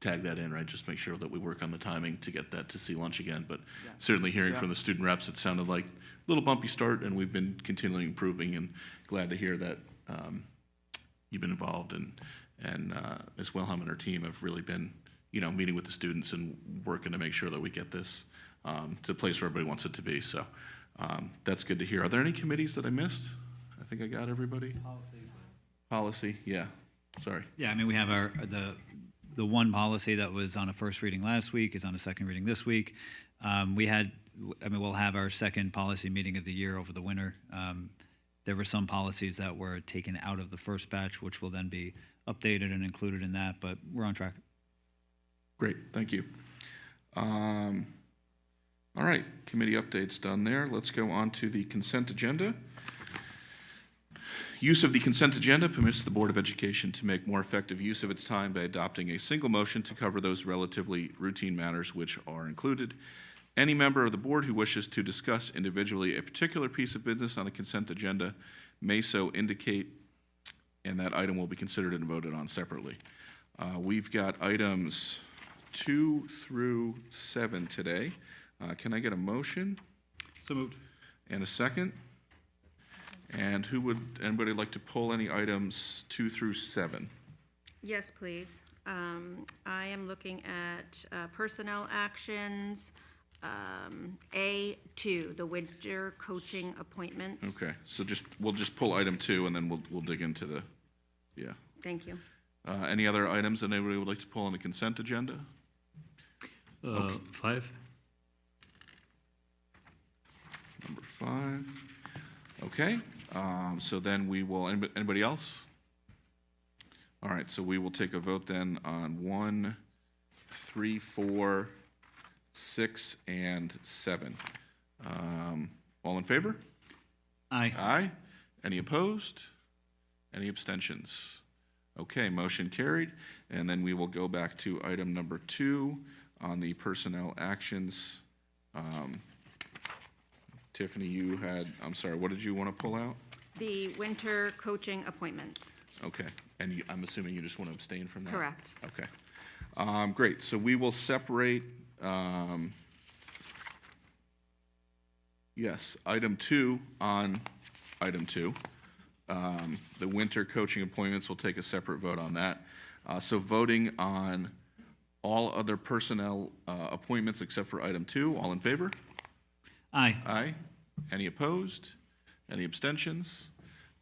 tag that in, right? Just make sure that we work on the timing to get that to see lunch again. But certainly hearing from the student reps, it sounded like a little bumpy start, and we've been continually improving, and glad to hear that you've been involved, and Ms. Wilhelm and her team have really been, meeting with the students and working to make sure that we get this to a place where everybody wants it to be. So that's good to hear. Are there any committees that I missed? I think I got everybody. Policy, yeah. Sorry. Yeah, I mean, we have the one policy that was on a first reading last week is on a second reading this week. We'll have our second policy meeting of the year over the winter. There were some policies that were taken out of the first batch, which will then be updated and included in that, but we're on track. Great, thank you. All right, committee updates done there. Let's go on to the consent agenda. Use of the consent agenda permits the Board of Education to make more effective use of its time by adopting a single motion to cover those relatively routine matters which are included. Any member of the board who wishes to discuss individually a particular piece of business on the consent agenda may so indicate, and that item will be considered and voted on separately. We've got items 2 through 7 today. Can I get a motion? So moved. And a second? And anybody like to pull any items 2 through 7? Yes, please. I am looking at personnel actions, A2, the winter coaching appointments. Okay, so we'll just pull item 2 and then we'll dig into yeah. Thank you. Any other items that anybody would like to pull on the consent agenda? 5. Number 5. Okay, so then we will, anybody else? All right, so we will take a vote then on 1, 3, 4, 6, and 7. All in favor? Aye. Aye. Any opposed? Any abstentions? Okay, motion carried. And then we will go back to item number 2 on the personnel actions. Tiffany, you had, I'm sorry, what did you want to pull out? The winter coaching appointments. Okay, and I'm assuming you just want to abstain from that? Correct. Okay. Great, so we will separate, yes, item 2 on item 2. The winter coaching appointments, we'll take a separate vote on that. So voting on all other personnel appointments except for item 2, all in favor? Aye. Aye. Any opposed? Any abstentions?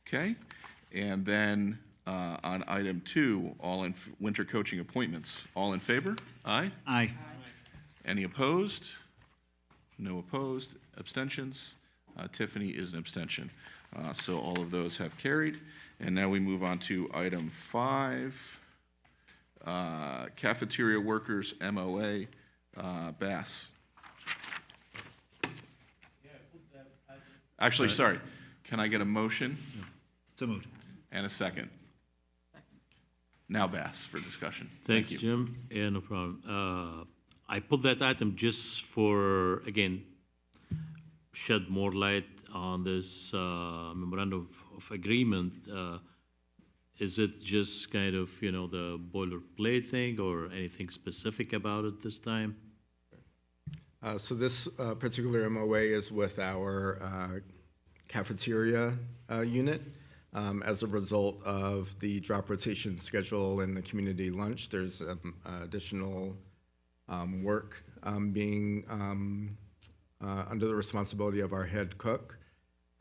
Okay. And then on item 2, winter coaching appointments, all in favor? Aye. Aye. Any opposed? No opposed. Abstentions? Tiffany is an abstention. So all of those have carried. And now we move on to item 5, cafeteria workers, MOA, Bass. Actually, sorry, can I get a motion So moved. and a second? Now Bass for discussion. Thanks, Thank you. Jim. Yeah, no problem. I put that item just for, again, shed more light on this memorandum of agreement. Is it just kind of, the boilerplate thing or anything specific about it this time? So this particular MOA is with our cafeteria unit. As a result of the drop rotation schedule and the community lunch, there's additional work being under the responsibility of our head cook.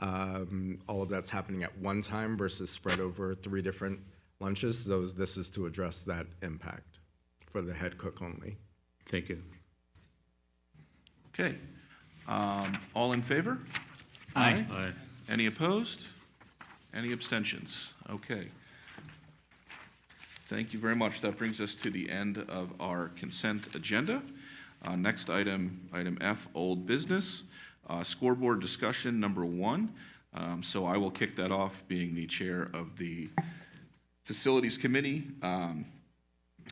All of that's happening at one time versus spread over 3 different lunches. This is to address that impact for the head cook only. Thank you. Okay. All in favor? Aye. Aye. Any opposed? Any abstentions? Okay. Thank you very much. That brings us to the end of our consent agenda. Next item, item F, old business. Scoreboard discussion number 1. So I will kick that off, being the chair of the Facilities Committee.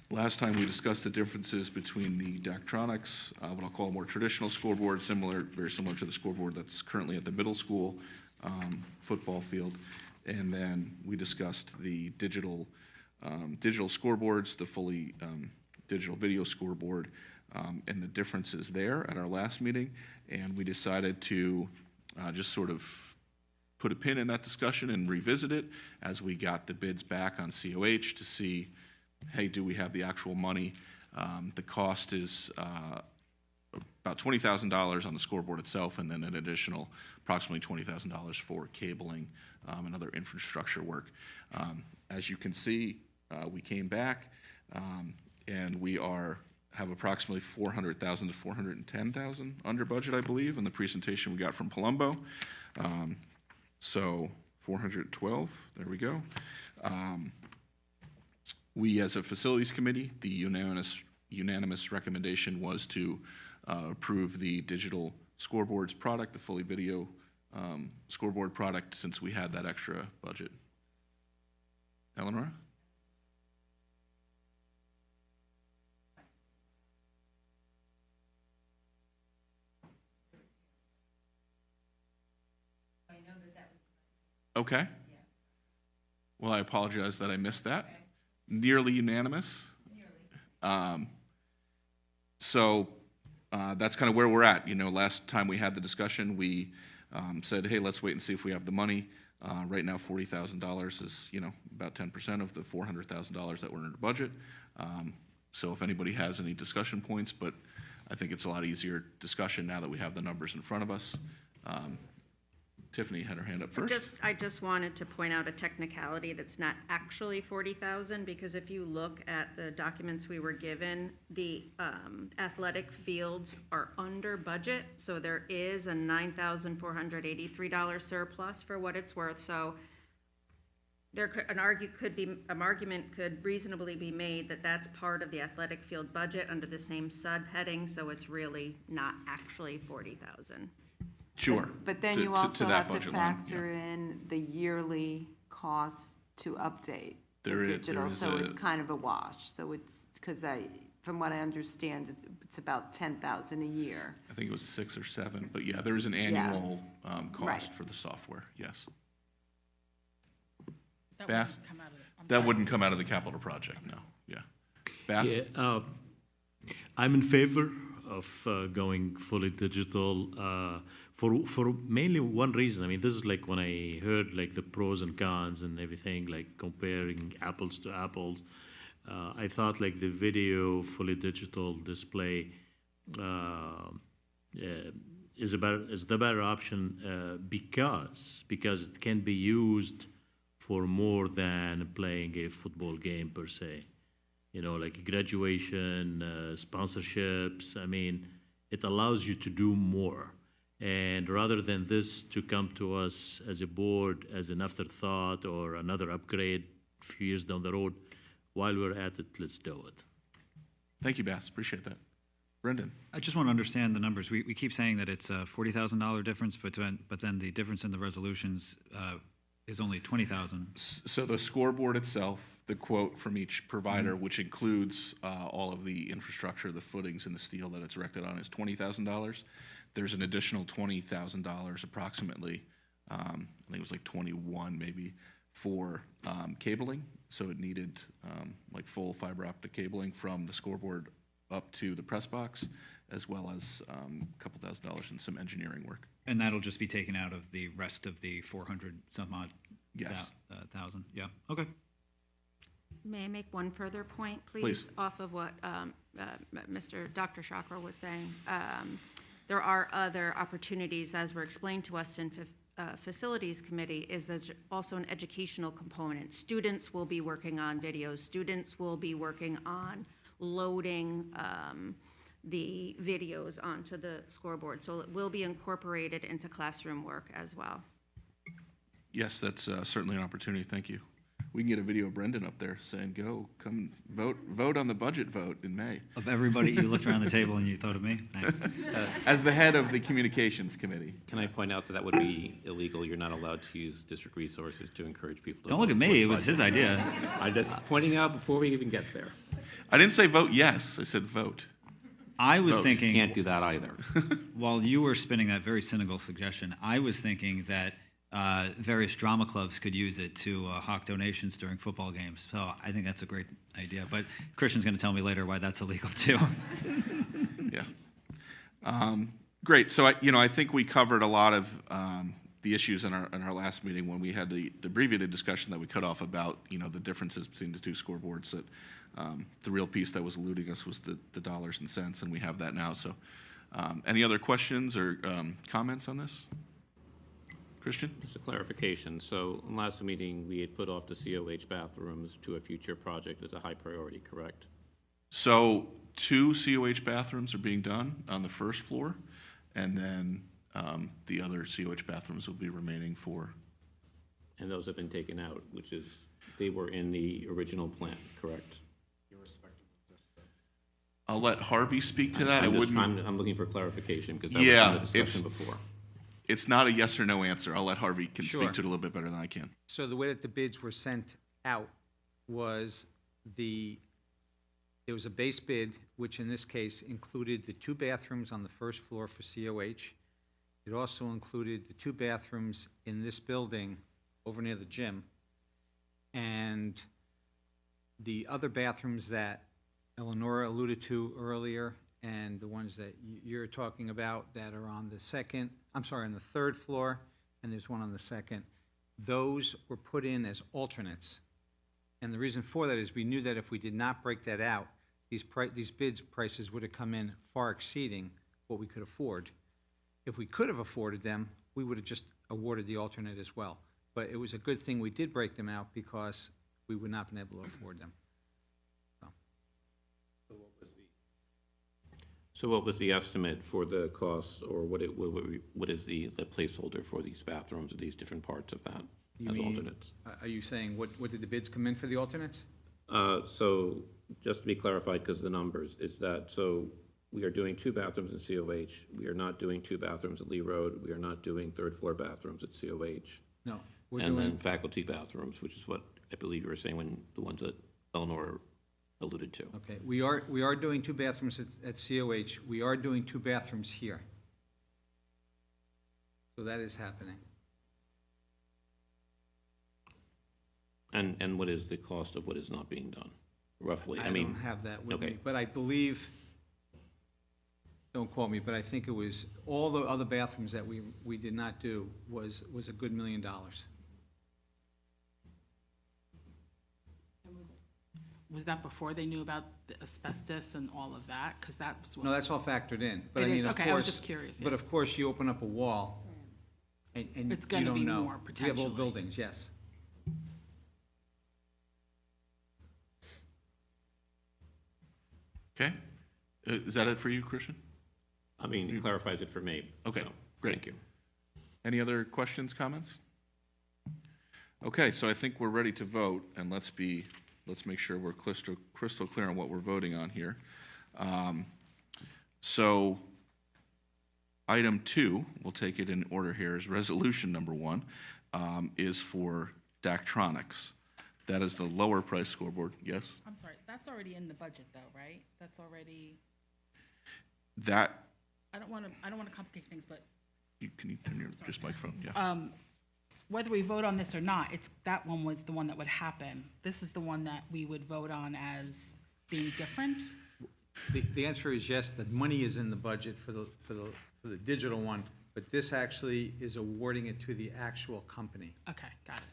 Last time we discussed the differences between the Daktronics, what I'll call a more traditional scoreboard, very similar to the scoreboard that's currently at the middle school football field. And then we discussed the digital scoreboards, the fully digital video scoreboard, and the differences there at our last meeting. And we decided to just sort of put a pin in that discussion and revisit it as we got the bids back on COH to see, hey, do we have the actual money? The cost is about $20,000 on the scoreboard itself, and then an additional approximately $20,000 for cabling and other infrastructure work. As you can see, we came back, and we have approximately $400,000 to $410,000 under budget, I believe, in the presentation we got from Palumbo. So 412, there we go. We, as a facilities committee, the unanimous recommendation was to approve the digital scoreboards product, the fully video scoreboard product, since we had that extra budget. Eleanor? Okay. Well, I apologize that I missed that. Nearly unanimous. So that's kind of where we're at. Last time we had the discussion, we said, hey, let's wait and see if we have the money. Right now, $40,000 is, about 10% of the $400,000 that were in the budget. So if anybody has any discussion points, but I think it's a lot easier discussion now that we have the numbers in front of us. Tiffany had her hand up first. I just wanted to point out a technicality that's not actually 40,000, because if you look at the documents we were given, the athletic fields are under budget, so there is a $9,483 surplus for what it's worth. So an argument could reasonably be made that that's part of the athletic field budget under the same subheading, so it's really not actually 40,000. Sure. But then To- you to also that have to budget line, yeah. factor in the yearly costs to update the There digital, is so a- it's kind of a wash. So it's, because from what I understand, it's about 10,000 a year. I think it was 6 or 7, but yeah, there is an annual cost Right. for the software, yes. That Bass? wouldn't come out of the- I'm That sorry. wouldn't come out of the capital project, no, yeah. Bass? Yeah, I'm in favor of going fully digital for mainly one reason. I mean, this is like when I heard like the pros and cons and everything, like comparing apples to apples. I thought like the video fully digital display is the better option because it can be used for more than playing a football game per se. You know, like graduation, sponsorships. I mean, it allows you to do more. And rather than this to come to us as a board as an afterthought or another upgrade a few years down the road, while we're at it, let's do it. Thank you, Bass, appreciate that. Brendan? I just want to understand the numbers. We keep saying that it's a $40,000 difference, but then the difference in the resolutions is only 20,000. So the scoreboard itself, the quote from each provider, which includes all of the infrastructure, the footings and the steel that it's erected on, is $20,000. There's an additional $20,000 approximately, I think it was like 21 maybe, for cabling. So it needed like full fiber optic cabling from the scoreboard up to the press box, as well as a couple $1,000s in some engineering work. And that'll just be taken out of the rest of the 400 some odd Yes. thousand? Yeah, okay. May I make one further point, please? Please. Off of what Dr. Chakra was saying. There are other opportunities, as were explained to us in Facilities Committee, is there's also an educational component. Students will be working on videos. Students will be working on loading the videos onto the scoreboard. So it will be incorporated into classroom work as well. Yes, that's certainly an opportunity, thank you. We can get a video of Brendan up there saying, go, come vote on the budget vote in May. Of everybody, you looked around the table and you thought of me? Thanks. As the head of the Communications Committee. Can I point out that that would be illegal? You're not allowed to use district resources to encourage people to Don't look vote at for me, the it was budget. his idea. I'm just pointing out before we even get there. I didn't say vote yes, I said vote. I was Vote. thinking, Can't do that either. while you were spinning that very cynical suggestion, I was thinking that various drama clubs could use it to hawk donations during football games. So I think that's a great idea. But Christian's going to tell me later why that's illegal too. Yeah. Great. So I think we covered a lot of the issues in our last meeting when we had the abbreviated discussion that we cut off about the differences between the two scoreboards. That the real piece that was eluding us was the dollars and cents, and we have that now. So, any other questions or comments on this? Christian? Just a clarification. So in last meeting, we had put off the COH bathrooms to a future project as a high priority, correct? So 2 COH bathrooms are being done on the first floor, and then the other COH bathrooms will be remaining for. And those have been taken out, which is, they were in the original plan, correct? I'll let Harvey speak to that. I'm looking for clarification because that was Yeah, in the discussion before. It's not a yes or no answer. I'll let Harvey Sure. speak to it a little bit better than I can. So the way that the bids were sent out was there was a base bid, which in this case included the 2 bathrooms on the first floor for COH. It also included the 2 bathrooms in this building over near the gym. And the other bathrooms that Eleonora alluded to earlier, and the ones that you're talking about that are on the on the 3rd floor, and there's one on the 2nd, those were put in as alternates. And the reason for that is we knew that if we did not break that out, these bids prices would have come in far exceeding what we could afford. If we could have afforded them, we would have just awarded the alternate as well. But it was a good thing we did break them out because we would not have been able to afford them. So what was the estimate for the costs, or what is the placeholder for these bathrooms or these different parts of that as alternates? Are you saying, what did the bids come in for the alternates? So just to be clarified, because the numbers, is that, so we are doing 2 bathrooms in COH. We are not doing 2 bathrooms at Lee Road. We are not doing third-floor bathrooms at COH. No, we're And doing, then faculty bathrooms, which is what I believe you were saying when the ones that Eleanor alluded to. okay, we are doing 2 bathrooms at COH. We are doing 2 bathrooms here. So that is happening. And what is the cost of what is not being done, roughly? I mean, don't have that with me, okay. but I believe, don't quote me, but I think it was, all the other bathrooms that we did not do was a good $1 million. Was that before they knew about the asbestos and all of that? Because that was what. No, that's all factored in. But I It is? mean, of Okay, I was course- just curious, But yeah. of course, you open up a wall, and It's you gonna don't be know. more, We have old potentially. buildings, yes. Okay? Is that it for you, Christian? I mean, it clarifies it for me. Okay, so, great. Thank you. Any other questions, comments? Okay, so I think we're ready to vote, and let's make sure we're crystal clear on what we're voting on here. So, item 2, we'll take it in order here, is resolution number 1, is for Daktronics. That is the lower price scoreboard, yes? I'm sorry, that's already in the budget though, right? That's already, That, I don't want to complicate things, but can you turn your just microphone, yeah. whether we vote on this or not, that one was the one that would happen. This is the one that we would vote on as being different? The answer is yes, the money is in the budget for the digital one, but this actually is awarding it to the actual company. Okay, got it.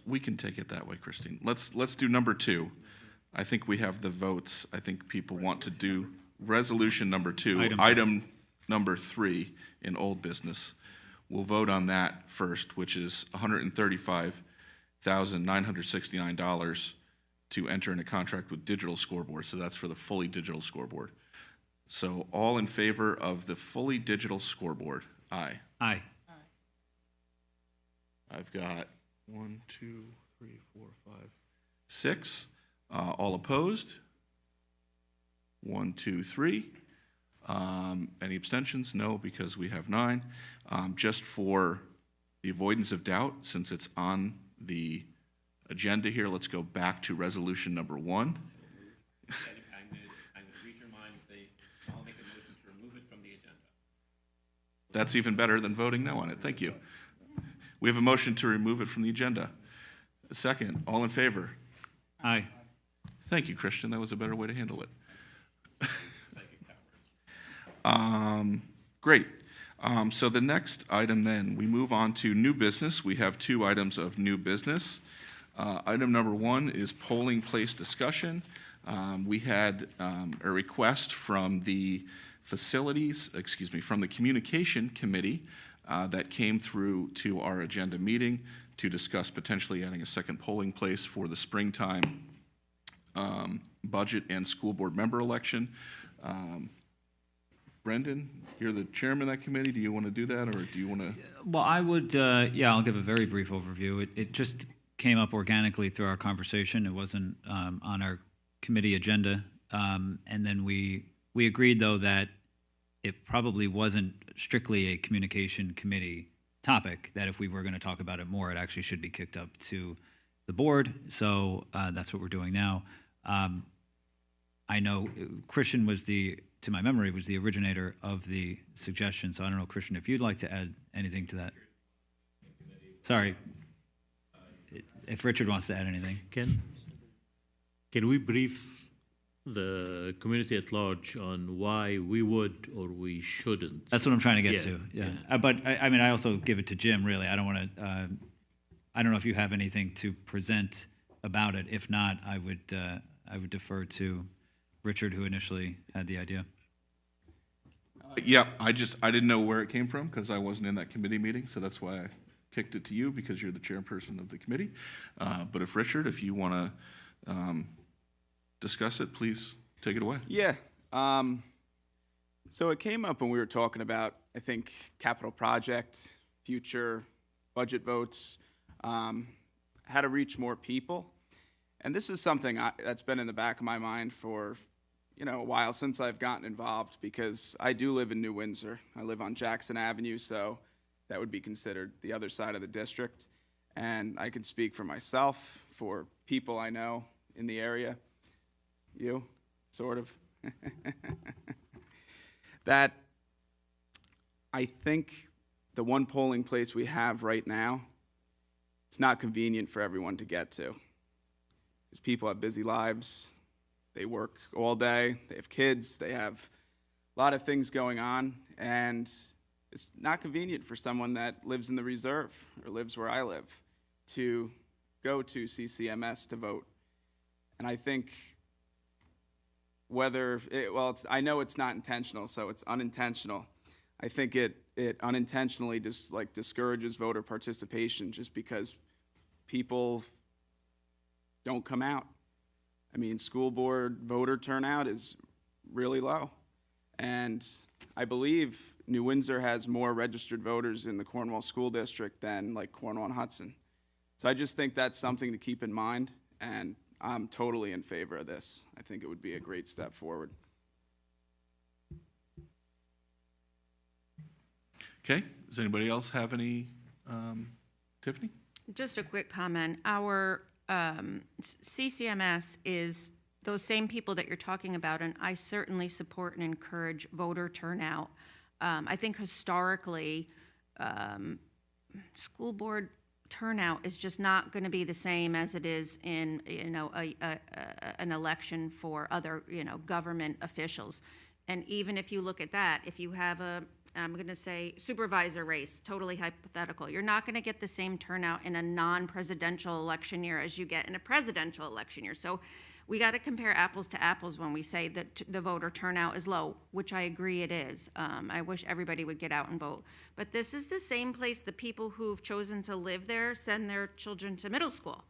We can take it that way, Christine. Let's do number 2. I think we have the votes. I think people want to do resolution number 2, item number 3 in old business. We'll vote on that first, which is $135,969 to enter in a contract with Digital Scoreboard. So that's for the fully digital scoreboard. So all in favor of the fully digital scoreboard? Aye. Aye. I've got 1, 2, 3, 4, 5, 6. All opposed? 1, 2, 3. Any abstentions? No, because we have 9. Just for the avoidance of doubt, since it's on the agenda here, let's go back to resolution number 1. I'm going to read your mind and say, I'll make a motion to remove it from the agenda. That's even better than voting no on it. Thank you. We have a motion to remove it from the agenda. A second. All in favor? Aye. Thank you, Christian. That was a better way to handle it. Great. So the next item then, we move on to new business. We have 2 items of new business. Item number 1 is polling place discussion. We had a request from the from the communication committee that came through to our agenda meeting to discuss potentially adding a second polling place for the springtime budget and school board member election. Brendan, you're the chairman of that committee. Do you want to do that, or do you want to? Well, I would, yeah, I'll give a very brief overview. It just came up organically through our conversation. It wasn't on our committee agenda. And then we agreed, though, that it probably wasn't strictly a communication committee topic, that if we were going to talk about it more, it actually should be kicked up to the board. So that's what we're doing now. I know Christian was to my memory, was the originator of the suggestion. So I don't know, Christian, if you'd like to add anything to that. Sorry. If Richard wants to add anything. Can we brief the community at large on why we would or we shouldn't? That's what I'm trying to get Yeah, to, yeah. yeah. But I mean, I also give it to Jim, really. I don't want to, I don't know if you have anything to present about it. If not, I would defer to Richard, who initially had the idea. Yeah, I didn't know where it came from because I wasn't in that committee meeting, so that's why I kicked it to you, because you're the chairperson of the committee. But if Richard, if you want to discuss it, please take it away. Yeah. So it came up when we were talking about, I think, capital project, future budget votes, how to reach more people. And this is something that's been in the back of my mind for, a while since I've gotten involved, because I do live in New Windsor. I live on Jackson Avenue, so that would be considered the other side of the district. And I can speak for myself, for people I know in the area, you, sort of, that I think the one polling place we have right now, it's not convenient for everyone to get to. Because people have busy lives, they work all day, they have kids, they have a lot of things going on, and it's not convenient for someone that lives in the reserve or lives where I live to go to CCMS to vote. And I think I know it's not intentional, so it's unintentional. I think it unintentionally just discourages voter participation just because people don't come out. I mean, school board voter turnout is really low. And I believe New Windsor has more registered voters in the Cornwall School District than Cornwall and Hudson. So I just think that's something to keep in mind, and I'm totally in favor of this. I think it would be a great step forward. Okay, does anybody else have any, Tiffany? Just a quick comment. Our CCMS is those same people that you're talking about, and I certainly support and encourage voter turnout. I think historically, school board turnout is just not going to be the same as it is in an election for other government officials. And even if you look at that, if you have I'm going to say supervisor race, totally hypothetical, you're not going to get the same turnout in a non-presidential election year as you get in a presidential election year. So we got to compare apples to apples when we say that the voter turnout is low, which I agree it is. I wish everybody would get out and vote. But this is the same place the people who've chosen to live there send their children to middle school.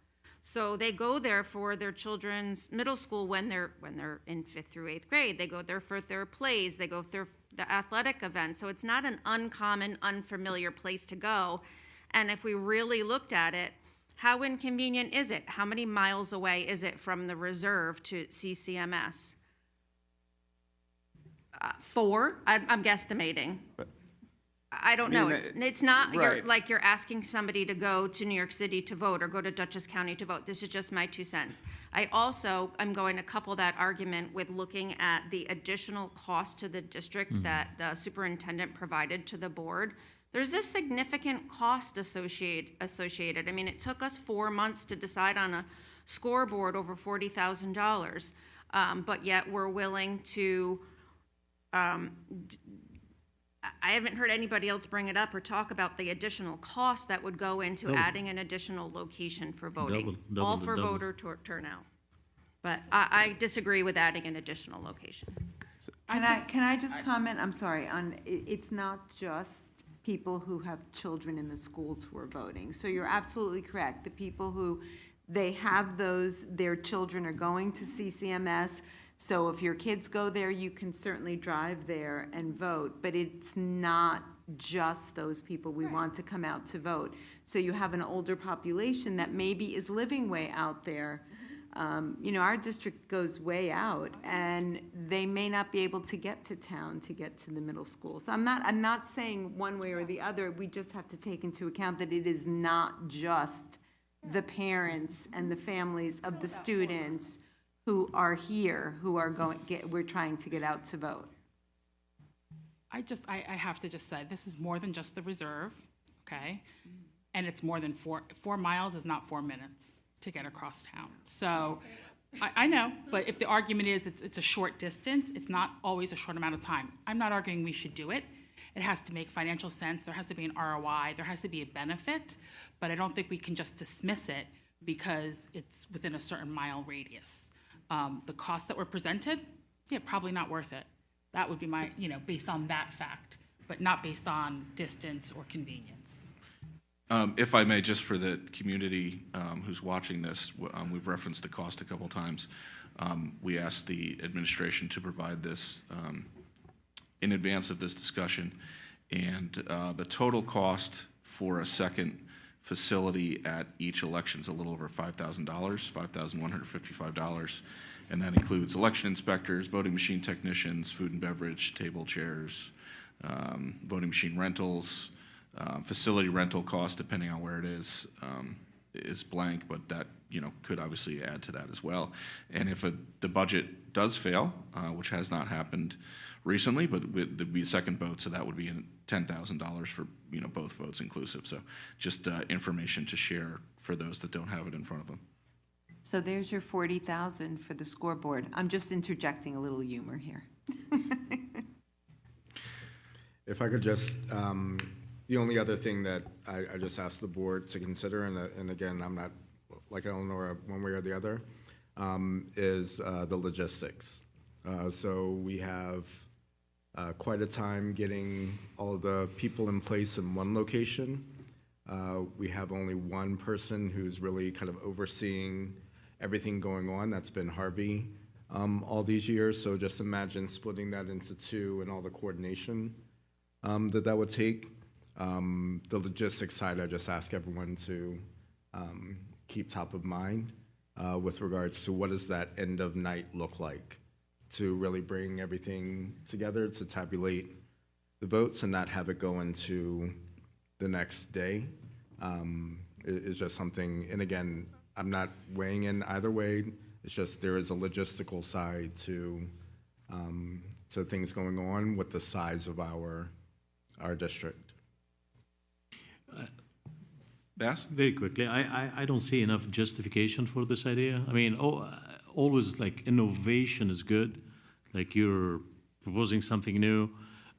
So they go there for their children's middle school when they're in 5th through 8th grade. They go there for their plays. They go for the athletic events. So it's not an uncommon, unfamiliar place to go. And if we really looked at it, how inconvenient is it? How many miles away is it from the reserve to CCMS? 4, I'm guesstimating. I don't know. It's not right. you're asking somebody to go to New York City to vote or go to Dutchess County to vote. This is just my 2 cents. I also am going to couple that argument with looking at the additional cost to the district that the superintendent provided to the board. There's a significant cost associated. I mean, it took us 4 months to decide on a scoreboard over $40,000, but yet we're willing to. I haven't heard anybody else bring it up or talk about the additional cost that would go into adding an additional location for voting. All for voter turnout. But I disagree with adding an additional location. Can I just comment, I'm sorry, it's not just people who have children in the schools who are voting. So you're absolutely correct. The people who, they have their children are going to CCMS. So if your kids go there, you can certainly drive there and vote, but it's not just those people we want to come out to vote. So you have an older population that maybe is living way out there. Our district goes way out, and they may not be able to get to town to get to the middle school. So I'm not saying one way or the other. We just have to take into account that it is not just the parents and the families of the students who are here, who are we're trying to get out to vote. I have to just say, this is more than just the reserve, okay? And it's more than 4 miles is not 4 minutes to get across town. So I know, but if the argument is it's a short distance, it's not always a short amount of time. I'm not arguing we should do it. It has to make financial sense. There has to be an ROI. There has to be a benefit, but I don't think we can just dismiss it because it's within a certain mile radius. The costs that were presented, probably not worth it. That would be my, based on that fact, but not based on distance or convenience. If I may, just for the community who's watching this, we've referenced the cost a couple times. We asked the administration to provide this in advance of this discussion, and the total cost for a second facility at each election is a little over $5,000, $5,155. And that includes election inspectors, voting machine technicians, food and beverage, table chairs, voting machine rentals, facility rental cost, depending on where it is blank, but that, could obviously add to that as well. And if the budget does fail, which has not happened recently, but there'd be a second vote, so that would be $10,000 for, both votes inclusive. So just information to share for those that don't have it in front of them. So there's your 40,000 for the scoreboard. I'm just interjecting a little humor here. If I could just, the only other thing that I just asked the board to consider, and again, I'm not like Eleanor one way or the other, is the logistics. So we have quite a time getting all of the people in place in one location. We have only one person who's really kind of overseeing everything going on. That's been Harvey all these years. So just imagine splitting that into two and all the coordination that would take. The logistics side, I just ask everyone to keep top of mind with regards to what does that end of night look like, to really bring everything together, to tabulate the votes and not have it go into the next day. Is just something, and again, I'm not weighing in either way. It's just there is a logistical side to things going on with the size of our district. Bass? Very quickly, I don't see enough justification for this idea. I mean, always like innovation is good, like you're proposing something new.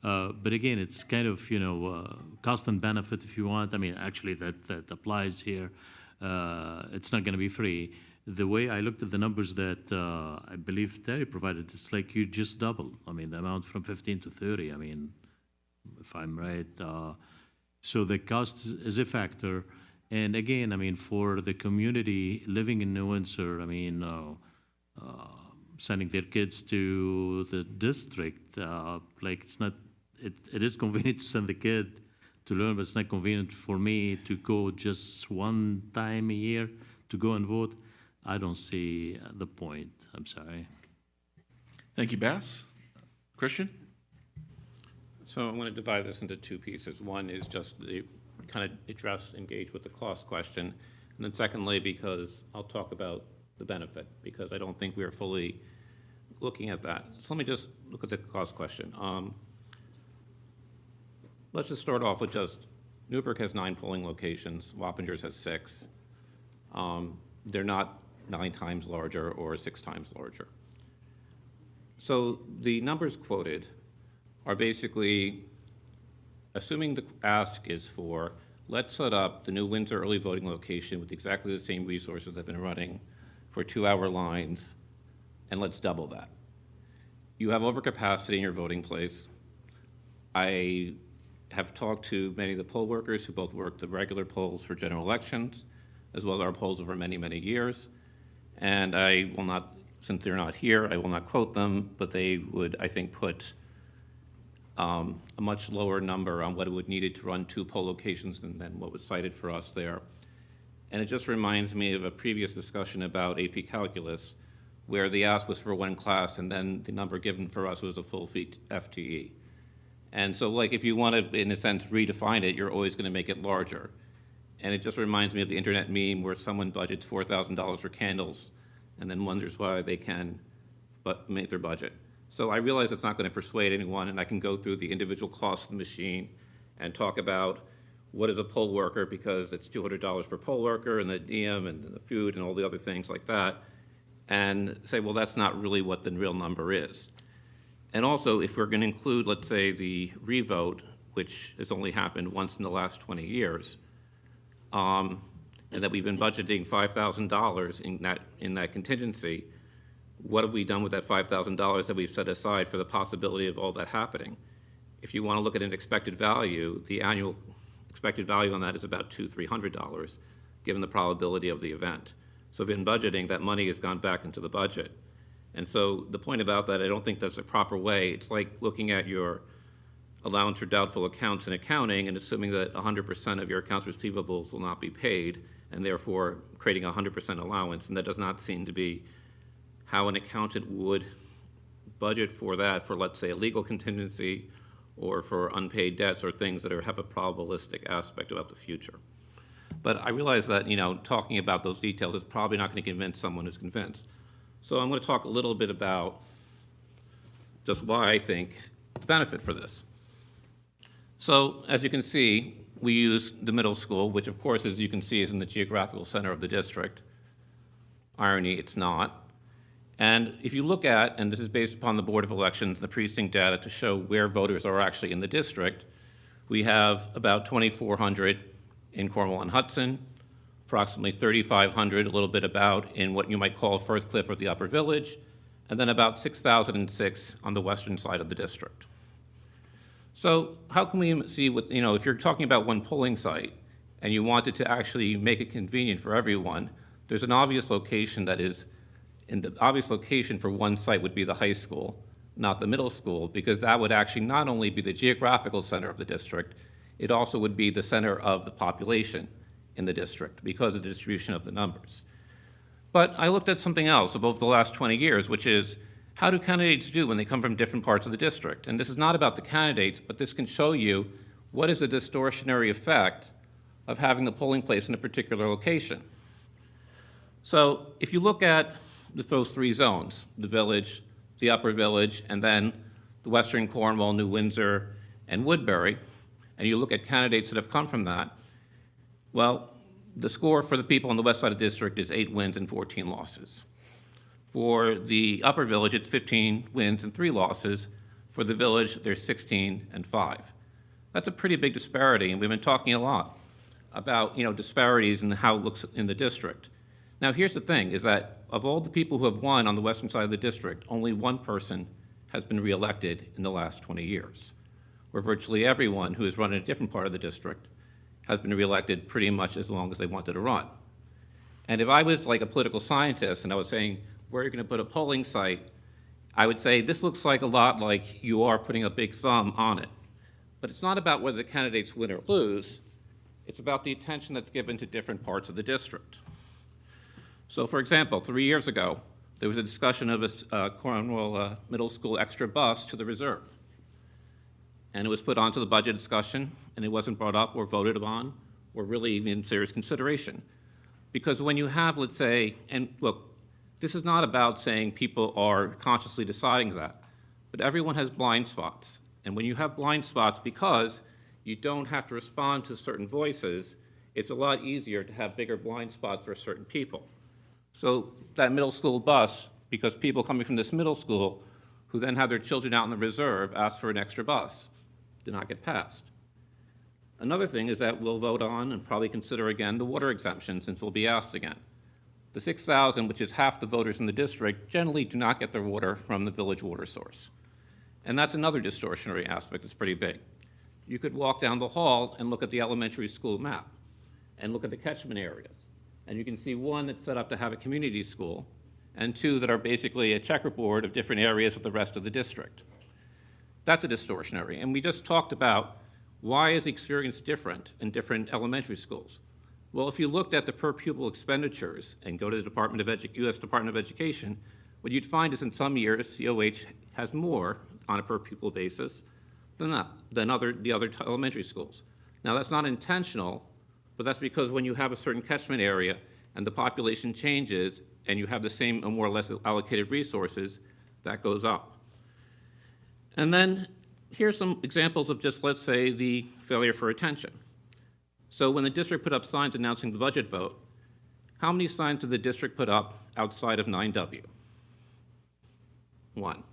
But again, it's kind of, cost and benefit if you want. I mean, actually that applies here. It's not going to be free. The way I looked at the numbers that I believe Terry provided, it's like you just double. I mean, the amount from 15 to 30. I mean, if I'm right. So the cost is a factor. And again, I mean, for the community living in New Windsor, I mean, sending their kids to the district, like it's not, it is convenient to send the kid to learn, but it's not convenient for me to go just one time a year to go and vote. I don't see the point. I'm sorry. Thank you, Bass. Christian? So I'm going to divide this into two pieces. One is just the kind of engage with the cost question. And then secondly, because I'll talk about the benefit, because I don't think we are fully looking at that. So let me just look at the cost question. Let's just start off with just Newburgh has 9 polling locations. Wappingers has 6. They're not 9 times larger or 6 times larger. So the numbers quoted are basically assuming the ask is for, let's set up the New Windsor early voting location with exactly the same resources that have been running for 2-hour lines, and let's double that. You have overcapacity in your voting place. I have talked to many of the poll workers who both work the regular polls for general elections, as well as our polls over many, many years. And I will not, since they're not here, I will not quote them, but they would, I think, put a much lower number on what it would needed to run 2 poll locations than what was cited for us there. And it just reminds me of a previous discussion about AP Calculus, where the ask was for 1 class, and then the number given for us was a full FTE. And so, like, if you want to, in a sense, redefine it, you're always going to make it larger. And it just reminds me of the internet meme where someone budgets $4,000 for candles and then wonders why they can make their budget. So I realize it's not going to persuade anyone, and I can go through the individual costs of the machine and talk about what is a poll worker, because it's $200 per poll worker, and the DM and the food and all the other things like that, and say, well, that's not really what the real number is. And also, if we're going to include, let's say, the revote, which has only happened once in the last 20 years, and that we've been budgeting $5,000 in that contingency, what have we done with that $5,000 that we've set aside for the possibility of all that happening? If you want to look at an expected value, the annual expected value on that is about $200-300, given the probability of the event. So in budgeting, that money has gone back into the budget. And so the point about that, I don't think that's a proper way. It's like looking at your allowance for doubtful accounts and accounting and assuming that 100% of your accounts receivables will not be paid, and therefore creating a 100% allowance. And that does not seem to be how an accountant would budget for that, for, let's say, a legal contingency or for unpaid debts or things that have a probabilistic aspect about the future. But I realize that, talking about those details is probably not going to convince someone who's convinced. So I'm going to talk a little bit about just why I think the benefit for this. So as you can see, we use the middle school, which of course, as you can see, is in the geographical center of the district. Irony, it's not. And if you look at, and this is based upon the Board of Elections, the precinct data to show where voters are actually in the district, we have about 2,400 in Cornwall and Hudson, approximately 3,500, a little bit about, in what you might call Firth Cliff or the Upper Village, and then about 6,006 on the western side of the district. So how can we see what, if you're talking about one polling site and you wanted to actually make it convenient for everyone, there's an obvious location that is, and the obvious location for one site would be the high school, not the middle school, because that would actually not only be the geographical center of the district, it also would be the center of the population in the district because of the distribution of the numbers. But I looked at something else over the last 20 years, which is how do candidates do when they come from different parts of the district? And this is not about the candidates, but this can show you what is the distortionary effect of having the polling place in a particular location. So if you look at those three zones, the village, the upper village, and then the western Cornwall, New Windsor, and Woodbury, and you look at candidates that have come from that, well, the score for the people on the west side of the district is 8 wins and 14 losses. For the upper village, it's 15 wins and 3 losses. For the village, there's 16 and 5. That's a pretty big disparity, and we've been talking a lot about, disparities and how it looks in the district. Now, here's the thing, is that of all the people who have won on the western side of the district, only one person has been reelected in the last 20 years, where virtually everyone who has run in a different part of the district has been reelected pretty much as long as they wanted to run. And if I was like a political scientist and I was saying, where are you going to put a polling site, I would say this looks like a lot like you are putting a big thumb on it. But it's not about whether the candidates win or lose, it's about the attention that's given to different parts of the district. So for example, 3 years ago, there was a discussion of a Cornwall Middle School extra bus to the reserve. And it was put onto the budget discussion, and it wasn't brought up or voted upon or really even in serious consideration. Because when you have, let's say, and look, this is not about saying people are consciously deciding that, but everyone has blind spots. And when you have blind spots, because you don't have to respond to certain voices, it's a lot easier to have bigger blind spots for certain people. So that middle school bus, because people coming from this middle school who then have their children out in the reserve ask for an extra bus, did not get passed. Another thing is that we'll vote on and probably consider again the water exemption since we'll be asked again. The 6,000, which is half the voters in the district, generally do not get their water from the village water source. And that's another distortionary aspect that's pretty big. You could walk down the hall and look at the elementary school map and look at the catchment areas. And you can see one that's set up to have a community school and two that are basically a checkerboard of different areas of the rest of the district. That's a distortionary. And we just talked about why is the experience different in different elementary schools? Well, if you looked at the per pupil expenditures and go to the U.S. Department of Education, what you'd find is in some years, COH has more on a per pupil basis than the other elementary schools. Now, that's not intentional, but that's because when you have a certain catchment area and the population changes and you have the same or more or less allocated resources, that goes up. And then here's some examples of just, let's say, the failure for attention. So when the district put up signs announcing the budget vote, how many signs did the district put up outside of 9W? 1.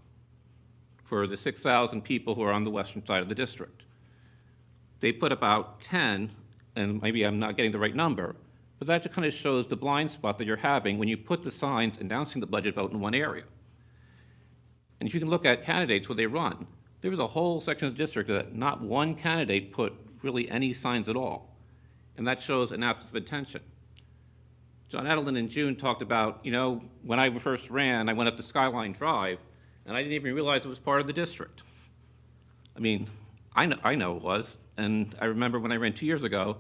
For the 6,000 people who are on the western side of the district. They put about 10, and maybe I'm not getting the right number, but that just kind of shows the blind spot that you're having when you put the signs announcing the budget vote in one area. And if you can look at candidates where they run, there was a whole section of the district that not one candidate put really any signs at all. And that shows an absence of attention. John Edelman in June talked about, when I first ran, I went up to Skyline Drive, and I didn't even realize it was part of the district. I mean, I know it was, and I remember when I ran 2 years ago,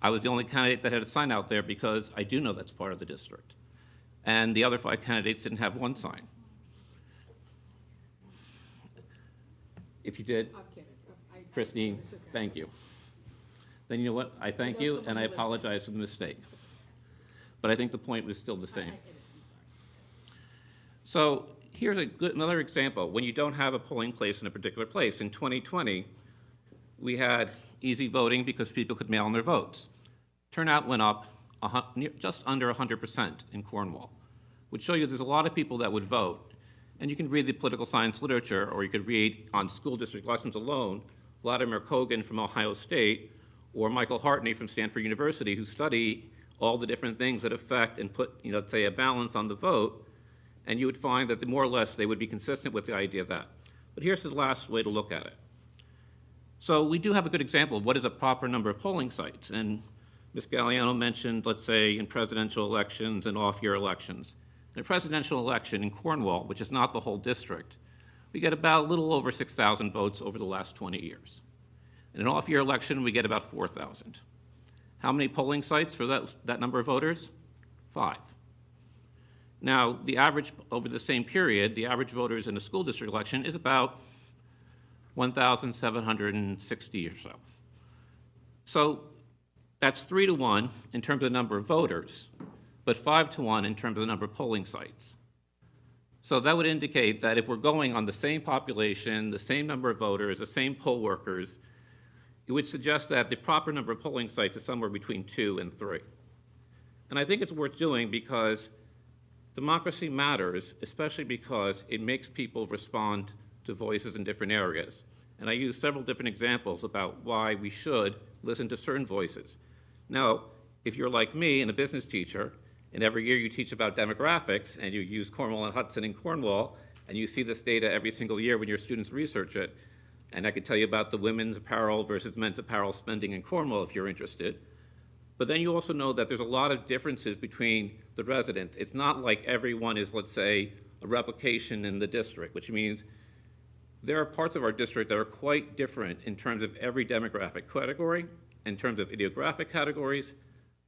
I was the only candidate that had a sign out there because I do know that's part of the district. And the other 5 candidates didn't have one sign. If you did, Christine, thank you. Then you know what? I thank you, and I apologize for the mistake. But I think the point was still the same. So here's another example. When you don't have a polling place in a particular place, in 2020, we had easy voting because people could mail in their votes. Turnout went up just under 100% in Cornwall, which show you there's a lot of people that would vote. And you can read the political science literature, or you could read on school district elections alone, Vladimir Kogan from Ohio State, or Michael Hartney from Stanford University, who study all the different things that affect and put, let's say, a balance on the vote, and you would find that more or less they would be consistent with the idea of that. But here's the last way to look at it. So we do have a good example of what is a proper number of polling sites, and Ms. Galliano mentioned, let's say, in presidential elections and off-year elections. In a presidential election in Cornwall, which is not the whole district, we get about a little over 6,000 votes over the last 20 years. In an off-year election, we get about 4,000. How many polling sites for that number of voters? 5. Now, the average, over the same period, the average voters in a school district election is about 1,760 or so. So that's 3 to 1 in terms of the number of voters, but 5 to 1 in terms of the number of polling sites. So that would indicate that if we're going on the same population, the same number of voters, the same poll workers, it would suggest that the proper number of polling sites is somewhere between 2 and 3. And I think it's worth doing because democracy matters, especially because it makes people respond to voices in different areas. And I use several different examples about why we should listen to certain voices. Now, if you're like me and a business teacher, and every year you teach about demographics, and you use Cornwall and Hudson in Cornwall, and you see this data every single year when your students research it, and I could tell you about the women's apparel versus men's apparel spending in Cornwall if you're interested. But then you also know that there's a lot of differences between the residents. It's not like everyone is, let's say, a replication in the district, which means there are parts of our district that are quite different in terms of every demographic category, in terms of idiographic categories,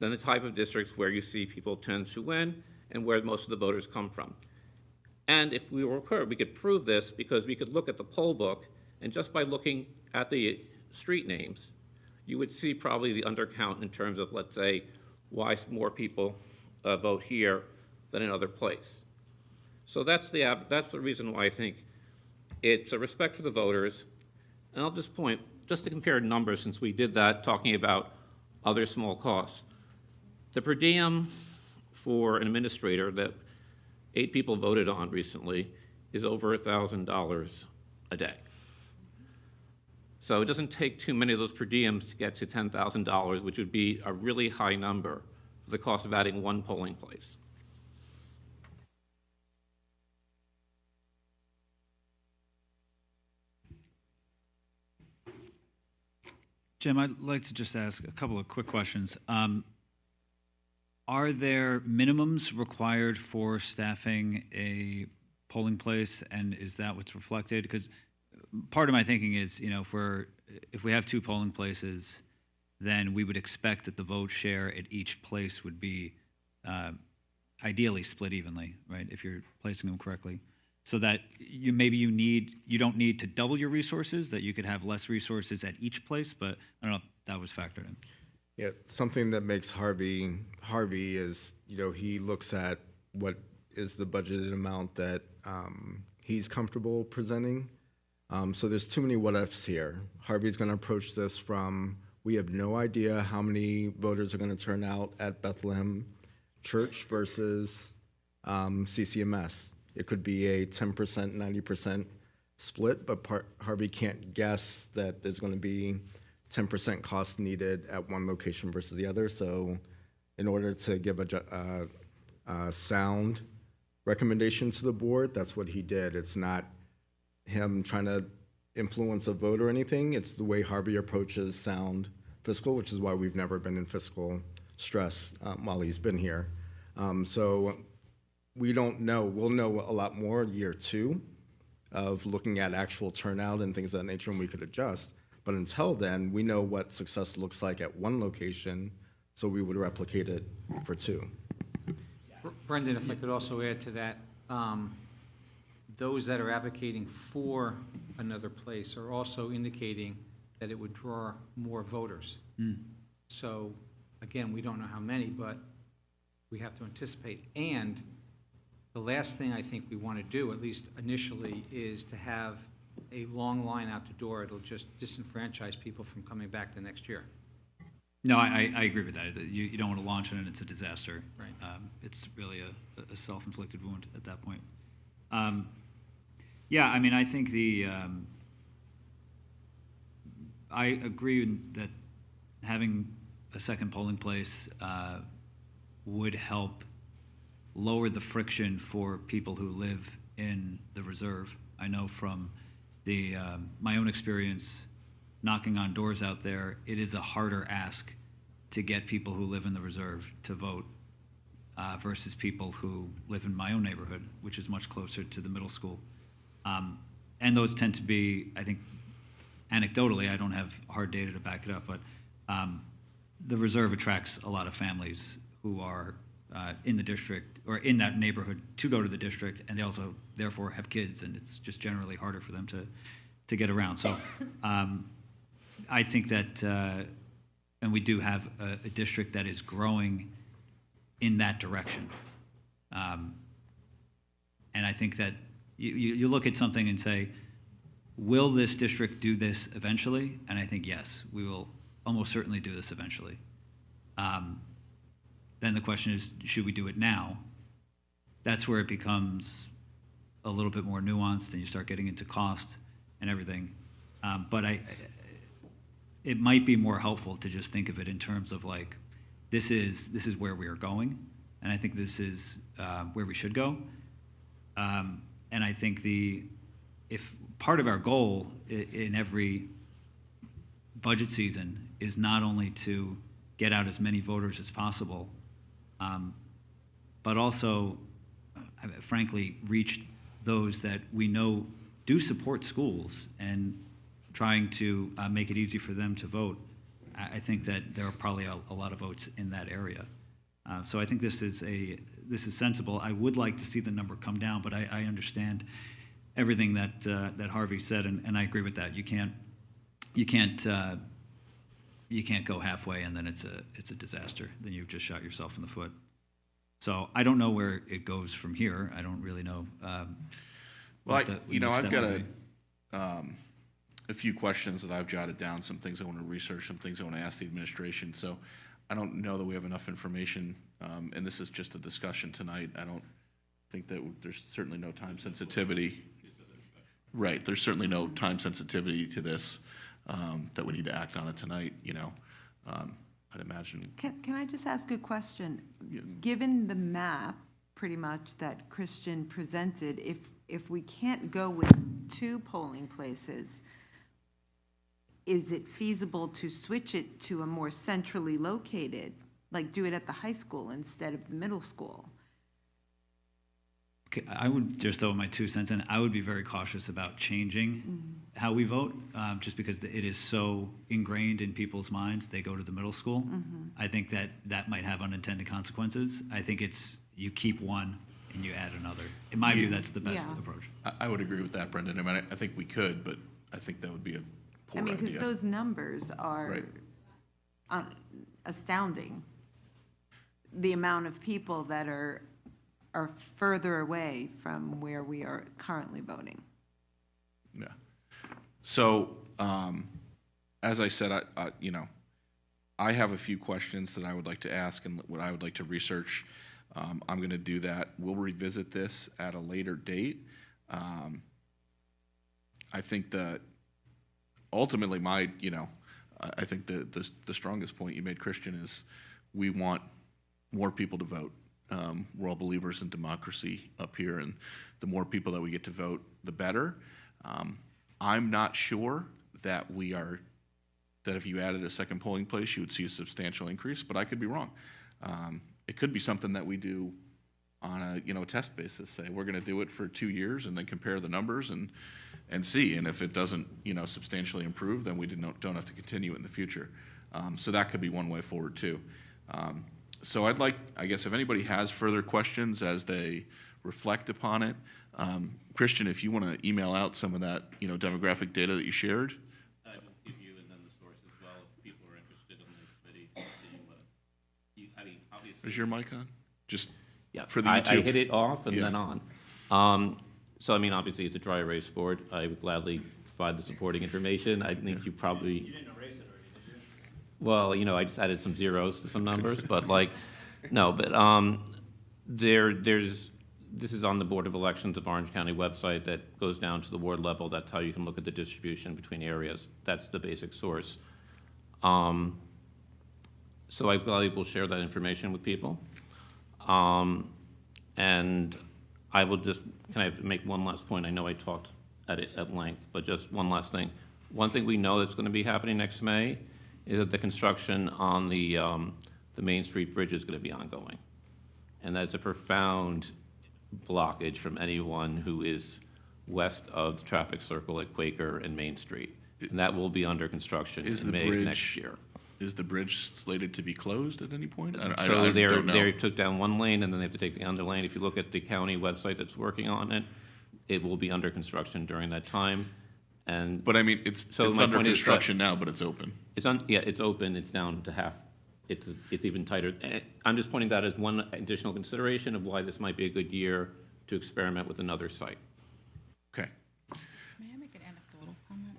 than the type of districts where you see people tend to win and where most of the voters come from. And if we were, we could prove this because we could look at the poll book, and just by looking at the street names, you would see probably the undercount in terms of, let's say, why more people vote here than another place. So that's the reason why I think it's a respect for the voters. And I'll just point, just to compare numbers, since we did that, talking about other small costs. The per diem for an administrator that 8 people voted on recently is over $1,000 a day. So it doesn't take too many of those per diems to get to $10,000, which would be a really high number for the cost of adding 1 polling place. Jim, I'd like to just ask a couple of quick questions. Are there minimums required for staffing a polling place, and is that what's reflected? Because part of my thinking is, if we have 2 polling places, then we would expect that the vote share at each place would be ideally split evenly, right? If you're placing them correctly, so that you don't need to double your resources, that you could have less resources at each place. But I don't know if that was factored in. Yeah, something that makes Harvey is, he looks at what is the budgeted amount that he's comfortable presenting. So there's too many what-ifs here. Harvey's going to approach this from, we have no idea how many voters are going to turn out at Bethlehem Church versus CCMS. It could be a 10%, 90% split, but Harvey can't guess that there's going to be 10% cost needed at one location versus the other. So in order to give a sound recommendation to the board, that's what he did. It's not him trying to influence a vote or anything. It's the way Harvey approaches sound fiscal, which is why we've never been in fiscal stress while he's been here. So we don't know. We'll know a lot more year 2 of looking at actual turnout and things of that nature, and we could adjust. But until then, we know what success looks like at one location, so we would replicate it for 2. Brendan, if I could also add to that, those that are advocating for another place are also indicating that it would draw more voters. So, again, we don't know how many, but we have to anticipate. And the last thing I think we want to do, at least initially, is to have a long line out the door. It'll just disenfranchise people from coming back the next year. No, I agree with that. You don't want to launch it and it's a disaster. Right. It's really a self-inflicted wound at that point. Yeah, I mean, I think I agree that having a second polling place would help lower the friction for people who live in the reserve. I know from my own experience knocking on doors out there, it is a harder ask to get people who live in the reserve to vote versus people who live in my own neighborhood, which is much closer to the middle school. And those tend to be, I think, anecdotally, I don't have hard data to back it up, but the reserve attracts a lot of families who are in the district or in that neighborhood to go to the district, and they also therefore have kids, and it's just generally harder for them to get around. So I think that, and we do have a district that is growing in that direction. And I think that you look at something and say, will this district do this eventually? And I think, yes, we will almost certainly do this eventually. Then the question is, should we do it now? That's where it becomes a little bit more nuanced and you start getting into cost and everything. But it might be more helpful to just think of it in terms of like, this is where we are going, and I think this is where we should go. And I think if part of our goal in every budget season is not only to get out as many voters as possible, but also, frankly, reach those that we know do support schools and trying to make it easy for them to vote. I think that there are probably a lot of votes in that area. So I think this is sensible. I would like to see the number come down, but I understand everything that Harvey said, and I agree with that. You can't go halfway and then it's a disaster. Then you've just shot yourself in the foot. So I don't know where it goes from here. I don't really know. Well, I've got a few questions that I've jotted down, some things I want to research, some things I want to ask the administration. So I don't know that we have enough information, and this is just a discussion tonight. I don't think that there's certainly no time sensitivity. Right, there's certainly no time sensitivity to this that we need to act on it tonight, I'd imagine. Can I just ask a question? Given the map, pretty much, that Christian presented, if we can't go with 2 polling places, is it feasible to switch it to a more centrally located, like do it at the high school instead of the middle school? Okay, I would just throw my 2 cents in. I would be very cautious about changing how we vote, just because it is so ingrained in people's minds. They go to the middle school. I think that might have unintended consequences. I think you keep one and you add another. In my view, that's the best approach. I would agree with that, Brendan. I mean, I think we could, but I think that would be a poor idea. Because those numbers are astounding. The amount of people that are further away from where we are currently voting. Yeah. So, as I said, I have a few questions that I would like to ask and what I would like to research. I'm going to do that. We'll revisit this at a later date. I think that ultimately I think the strongest point you made, Christian, is we want more people to vote. We're all believers in democracy up here, and the more people that we get to vote, the better. I'm not sure that that if you added a second polling place, you would see a substantial increase, but I could be wrong. It could be something that we do on a test basis. Say we're going to do it for 2 years and then compare the numbers, and and see. And if it doesn't, substantially improve, then we don't have to continue it in the future. So that could be one way forward too. So I guess if anybody has further questions as they reflect upon it, Christian, if you want to email out some of that, demographic data that you shared. I will give you and then the source as well if people are interested in the committee. Obviously. Is your mic on? Just Yeah, for the I YouTube. hit it off and Yeah. then on. So, obviously, it's a dry erase board. I would gladly provide the supporting information. I think you probably. You didn't erase it already, did you? Well, I just added some zeros to some numbers, but no, but this is on the Board of Elections of Orange County website that goes down to the ward level. That's how you can look at the distribution between areas. That's the basic source. So I gladly will share that information with people. And I will just, can I make one last point? I know I talked at length, but just one last thing. One thing we know that's going to be happening next May is that the construction on the Main Street Bridge is going to be ongoing. And that's a profound blockage from anyone who is west of the traffic circle at Quaker and Main Street. And that will be under construction in May of next year. Is the bridge slated to be closed at any point? I So don't know. they took down one lane and then they have to take the other lane. If you look at the county website that's working on it, it will be under construction during that time. And But it's So my under point is that- construction now, but it's open. it's open, it's down to half, it's even tighter. I'm just pointing that as one additional consideration of why this might be a good year to experiment with another site. Okay, May I make an anecdotal comment?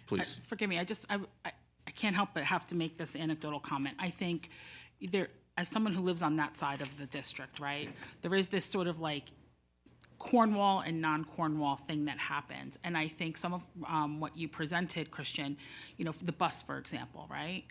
please. Forgive me, I can't help but have to make this anecdotal comment. I think as someone who lives on that side of the district, right, there is this sort of Cornwall and non-Cornwall thing that happens. And I think some of what you presented, Christian, the bus, for example, right?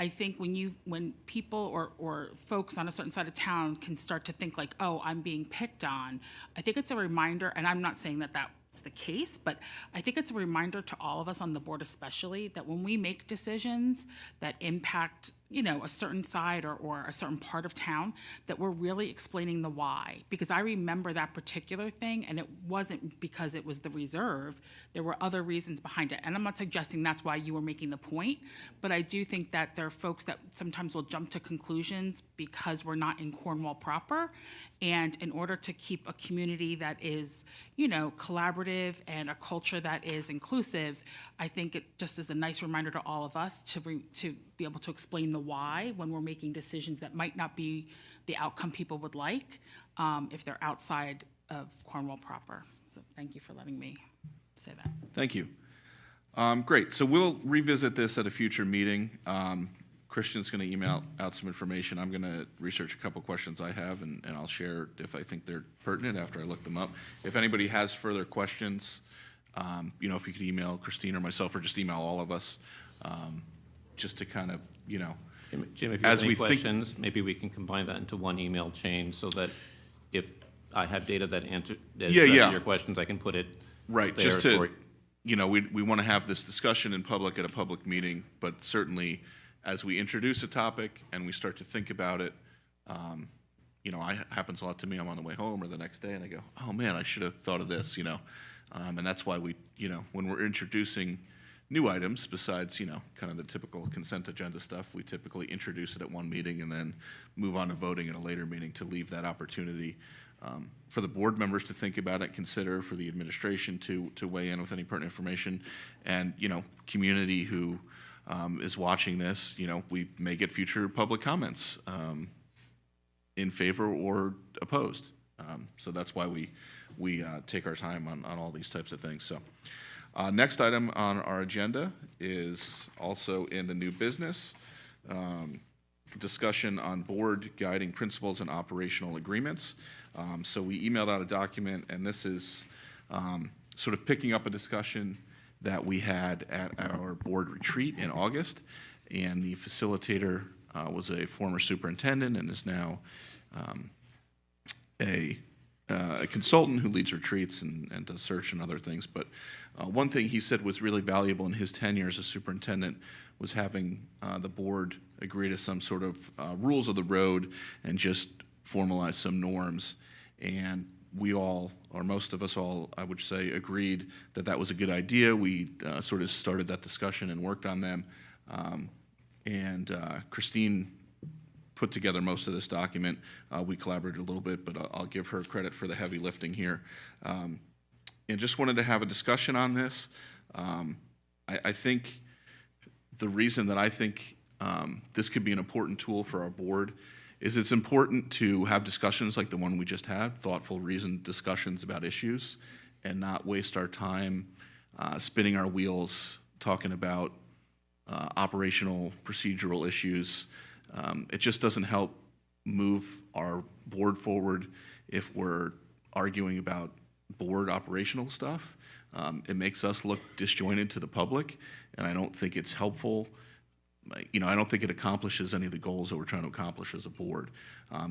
I think when people or folks on a certain side of town can start to think oh, I'm being picked on, I think it's a reminder, and I'm not saying that that's the case, but I think it's a reminder to all of us on the board especially that when we make decisions that impact a certain side or a certain part of town, that we're really explaining the why. Because I remember that particular thing, and it wasn't because it was the reserve. There were other reasons behind it. And I'm not suggesting that's why you were making the point, but I do think that there are folks that sometimes will jump to conclusions because we're not in Cornwall proper. And in order to keep a community that is, collaborative and a culture that is inclusive, I think it just is a nice reminder to all of us to be able to explain the why when we're making decisions that might not be the outcome people would like if they're outside of Cornwall proper. So thank you for letting me say that. Thank you. Great, so we'll revisit this at a future meeting. Christian's going to email out some information. I'm going to research a couple questions I have, and I'll share if I think they're pertinent after I look them up. If anybody has further questions, if you could email Christine or myself, or just email all of us, just to kind of, Jim, if you have as any we think- questions, maybe we can combine that into one email chain so that if I have data that answers your questions, I can put it right, there just to, for- we want to have this discussion in public at a public meeting, but certainly as we introduce a topic and we start to think about it, happens a lot to me. I'm on the way home or the next day and I go, oh man, I should have thought of this, and that's why we, when we're introducing new items besides, kind of the typical consent agenda stuff, we typically introduce it at one meeting and then move on to voting at a later meeting to leave that opportunity for the board members to think about it, consider, for the administration to weigh in with any pertinent information, and, community who is watching this, we may get future public comments in favor or opposed. So that's why we take our time on all these types of things. So next item on our agenda is also in the new business, discussion on board guiding principles and operational agreements. So we emailed out a document, and this is sort of picking up a discussion that we had at our board retreat in August, and the facilitator was a former superintendent and is now a consultant who leads retreats and does search and other things. But one thing he said was really valuable in his tenure as a superintendent was having the board agree to some sort of rules of the road and just formalize some norms. And we all, or most of us all, I would say, agreed that that was a good idea. We sort of started that discussion and worked on them. And Christine put together most of this document. We collaborated a little bit, but I'll give her credit for the heavy lifting here. And just wanted to have a discussion on this. I think the reason that I think this could be an important tool for our board is it's important to have discussions like the one we just had, thoughtful, reasoned discussions about issues, and not waste our time spinning our wheels talking about operational, procedural issues. It just doesn't help move our board forward if we're arguing about board operational stuff. It makes us look disjointed to the public, and I don't think it's helpful. I don't think it accomplishes any of the goals that we're trying to accomplish as a board.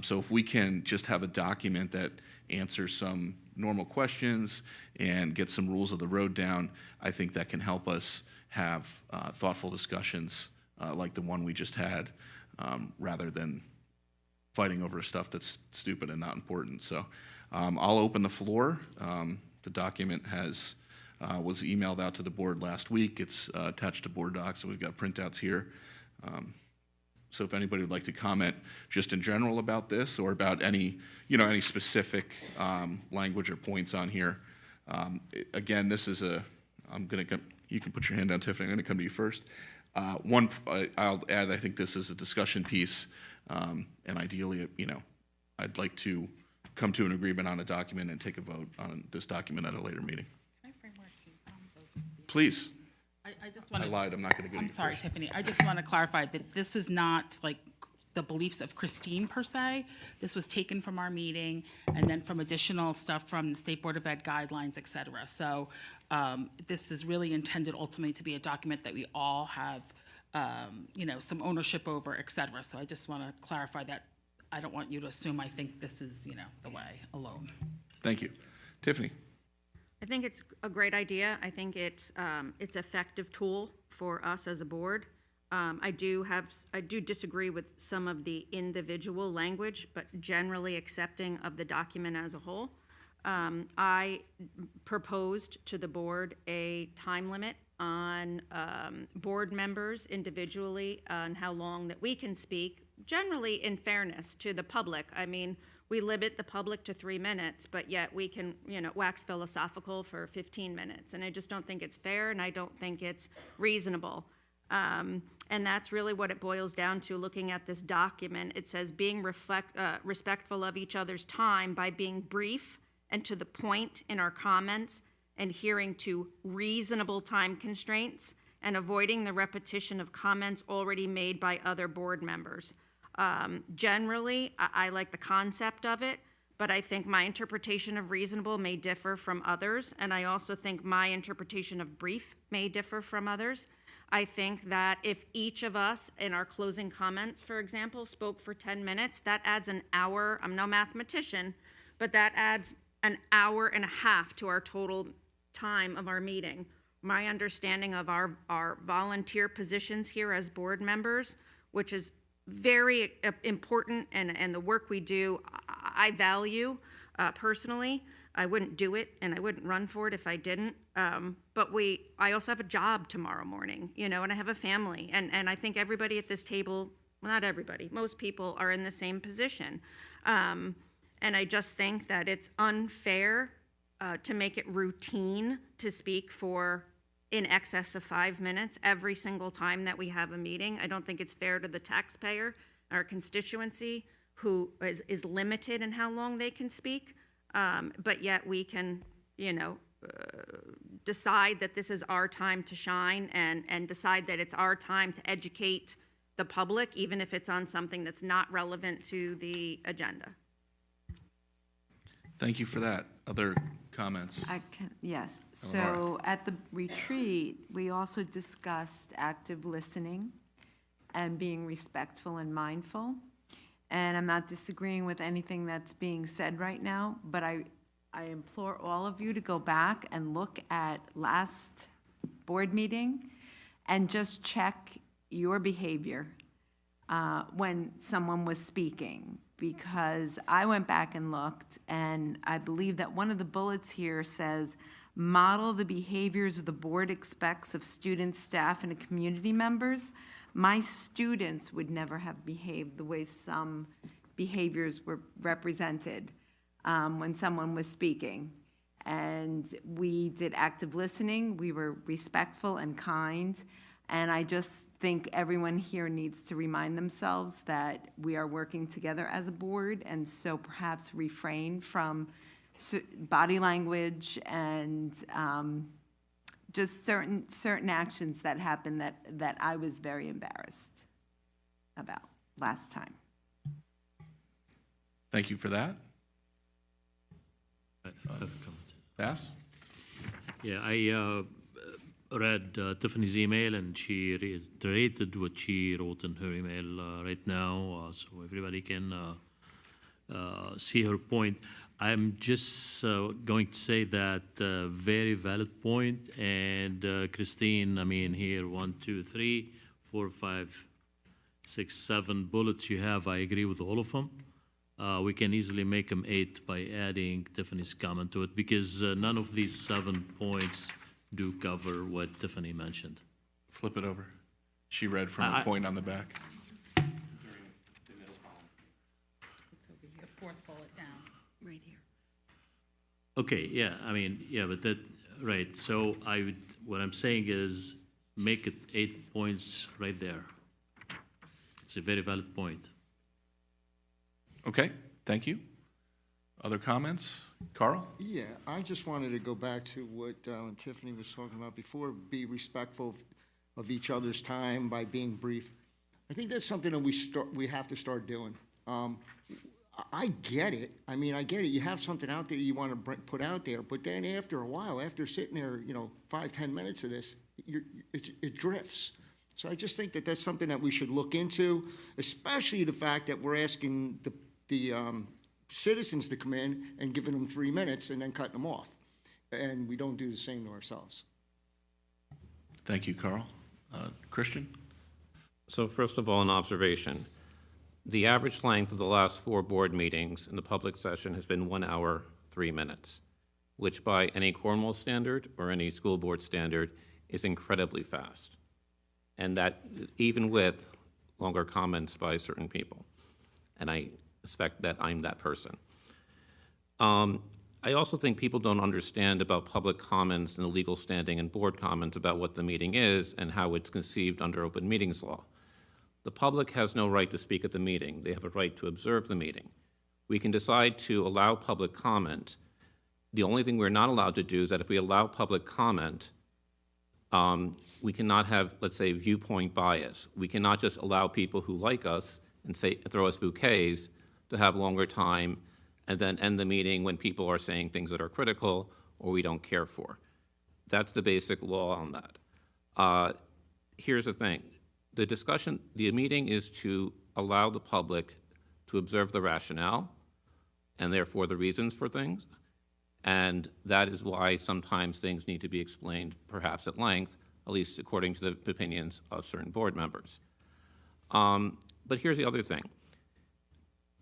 So if we can just have a document that answers some normal questions and get some rules of the road down, I think that can help us have thoughtful discussions like the one we just had, rather than fighting over stuff that's stupid and not important. So I'll open the floor. The document was emailed out to the board last week. It's attached to board docs, and we've got printouts here. So if anybody would like to comment just in general about this or about any specific language or points on here. Again, this is you can put your hand down, Tiffany. I'm going to come to you first. I'll add, I think this is a discussion piece, and ideally, I'd like to come to an agreement on a document and take a vote on this document at a later meeting. Can I frame where it came from, though, just Please. I just want I to. lied. I'm not going to go to you I'm sorry, first. Tiffany. I just want to clarify that this is not like the beliefs of Christine per se. This was taken from our meeting and then from additional stuff from the State Board of Ed guidelines, et cetera. So this is really intended ultimately to be a document that we all have, some ownership over, et cetera. So I just want to clarify that. I don't want you to assume I think this is, the way alone. Thank you. Tiffany. I think it's a great idea. I think it's effective tool for us as a board. I do disagree with some of the individual language, but generally accepting of the document as a whole. I proposed to the board a time limit on board members individually on how long that we can speak, generally in fairness to the public. I mean, we limit the public to 3 minutes, but yet we can, wax philosophical for 15 minutes. And I just don't think it's fair, and I don't think it's reasonable. And that's really what it boils down to, looking at this document. It says being respectful of each other's time by being brief and to the point in our comments, and adhering to reasonable time constraints, and avoiding the repetition of comments already made by other board members. Generally, I like the concept of it, but I think my interpretation of reasonable may differ from others, and I also think my interpretation of brief may differ from others. I think that if each of us in our closing comments, for example, spoke for 10 minutes, that adds an hour. I'm no mathematician, but that adds an hour and a half to our total time of our meeting. My understanding of our volunteer positions here as board members, which is very important, and the work we do, I value personally. I wouldn't do it, and I wouldn't run for it if I didn't. But I also have a job tomorrow morning, and I have a family, and I think everybody at this table, well, not everybody, most people are in the same position. And I just think that it's unfair to make it routine to speak for in excess of 5 minutes every single time that we have a meeting. I don't think it's fair to the taxpayer, our constituency, who is limited in how long they can speak. But yet we can, decide that this is our time to shine, and decide that it's our time to educate the public, even if it's on something that's not relevant to the agenda. Thank you for that. Other comments? Yes. Eleonora. So at the retreat, we also discussed active listening and being respectful and mindful. And I'm not disagreeing with anything that's being said right now, but I implore all of you to go back and look at last board meeting and just check your behavior when someone was speaking. because I went back and looked, and I believe that one of the bullets here says, model the behaviors the board expects of students, staff, and community members. My students would never have behaved the way some behaviors were represented when someone was speaking. And we did active listening, we were respectful and kind, and I just think everyone here needs to remind themselves that we are working together as a board, and so perhaps refrain from body language and just certain actions that happened that I was very embarrassed about last time. Thank you for that. I have a comment. Bass? Yeah, I read Tiffany's email, and she reiterated what she wrote in her email right now, so everybody can see her point. I'm just going to say that very valid point, and Christine, I mean, here, 1, 2, 3, 4, 5, 6, 7 bullets you have, I agree with all of them. We can easily make them 8 by adding Tiffany's comment to it, because none of these 7 points do cover what Tiffany mentioned. Flip it over. She read from a point on the back. It's over here. The fourth bullet down. Right here. Okay, yeah, I mean, yeah, but that, right, so what I'm saying is, make it 8 points right there. It's a very valid point. Okay, thank you. Other comments? Carl? Yeah, I just wanted to go back to what Tiffany was talking about before, be respectful of each other's time by being brief. I think that's something that we have to start doing. I get it. I mean, I get it. You have something out there you want to put out there, but then after a while, after sitting there, 5, 10 minutes of this, it drifts. So I just think that that's something that we should look into, especially the fact that we're asking the citizens to come in and giving them 3 minutes and then cutting them off. And we don't do the same to ourselves. Thank you, Carl. Christian? So first of all, an observation. The average length of the last 4 board meetings in the public session has been 1 hour, 3 minutes, which by any Cornwall standard or any school board standard is incredibly fast. And that even with longer comments by certain people. And I suspect that I'm that person. I also think people don't understand about public comments and the legal standing and board comments about what the meeting is and how it's conceived under open meetings law. The public has no right to speak at the meeting. They have a right to observe the meeting. We can decide to allow public comment. The only thing we're not allowed to do is that if we allow public comment, we cannot have, let's say, viewpoint bias. We cannot just allow people who like us and throw us bouquets to have longer time and then end the meeting when people are saying things that are critical or we don't care for. That's the basic law on that. Here's the thing. The meeting is to allow the public to observe the rationale and therefore the reasons for things. And that is why sometimes things need to be explained perhaps at length, at least according to the opinions of certain board members. But here's the other thing.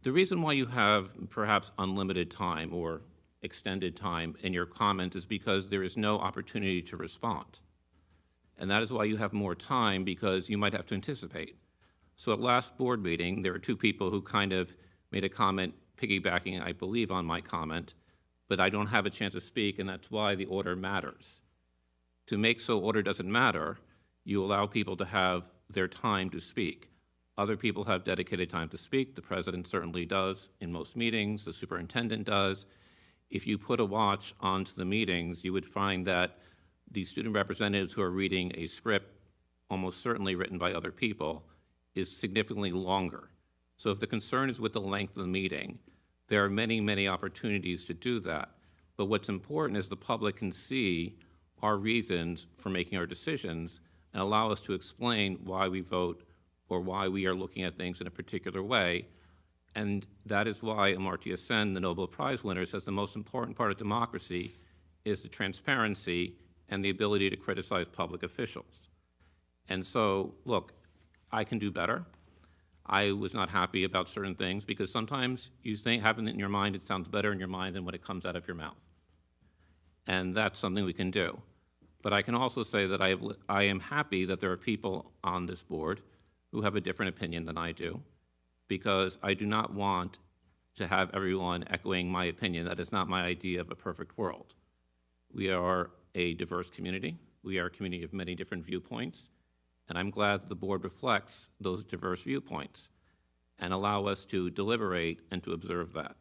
The reason why you have perhaps unlimited time or extended time in your comments is because there is no opportunity to respond. And that is why you have more time, because you might have to anticipate. So at last board meeting, there were 2 people who kind of made a comment piggybacking, I believe, on my comment, but I don't have a chance to speak, and that's why the order matters. To make so order doesn't matter, you allow people to have their time to speak. Other people have dedicated time to speak. The president certainly does in most meetings. The superintendent does. If you put a watch onto the meetings, you would find that the student representatives who are reading a script, almost certainly written by other people, is significantly longer. So if the concern is with the length of the meeting, there are many, many opportunities to do that. But what's important is the public can see our reasons for making our decisions and allow us to explain why we vote or why we are looking at things in a particular way. And that is why Amartya Sen, the Nobel Prize winner, says the most important part of democracy is the transparency and the ability to criticize public officials. And so, look, I can do better. I was not happy about certain things because sometimes you have it in your mind, it sounds better in your mind than when it comes out of your mouth. And that's something we can do. But I can also say that I am happy that there are people on this board who have a different opinion than I do, because I do not want to have everyone echoing my opinion. That is not my idea of a perfect world. We are a diverse community. We are a community of many different viewpoints, and I'm glad that the board reflects those diverse viewpoints and allow us to deliberate and to observe that.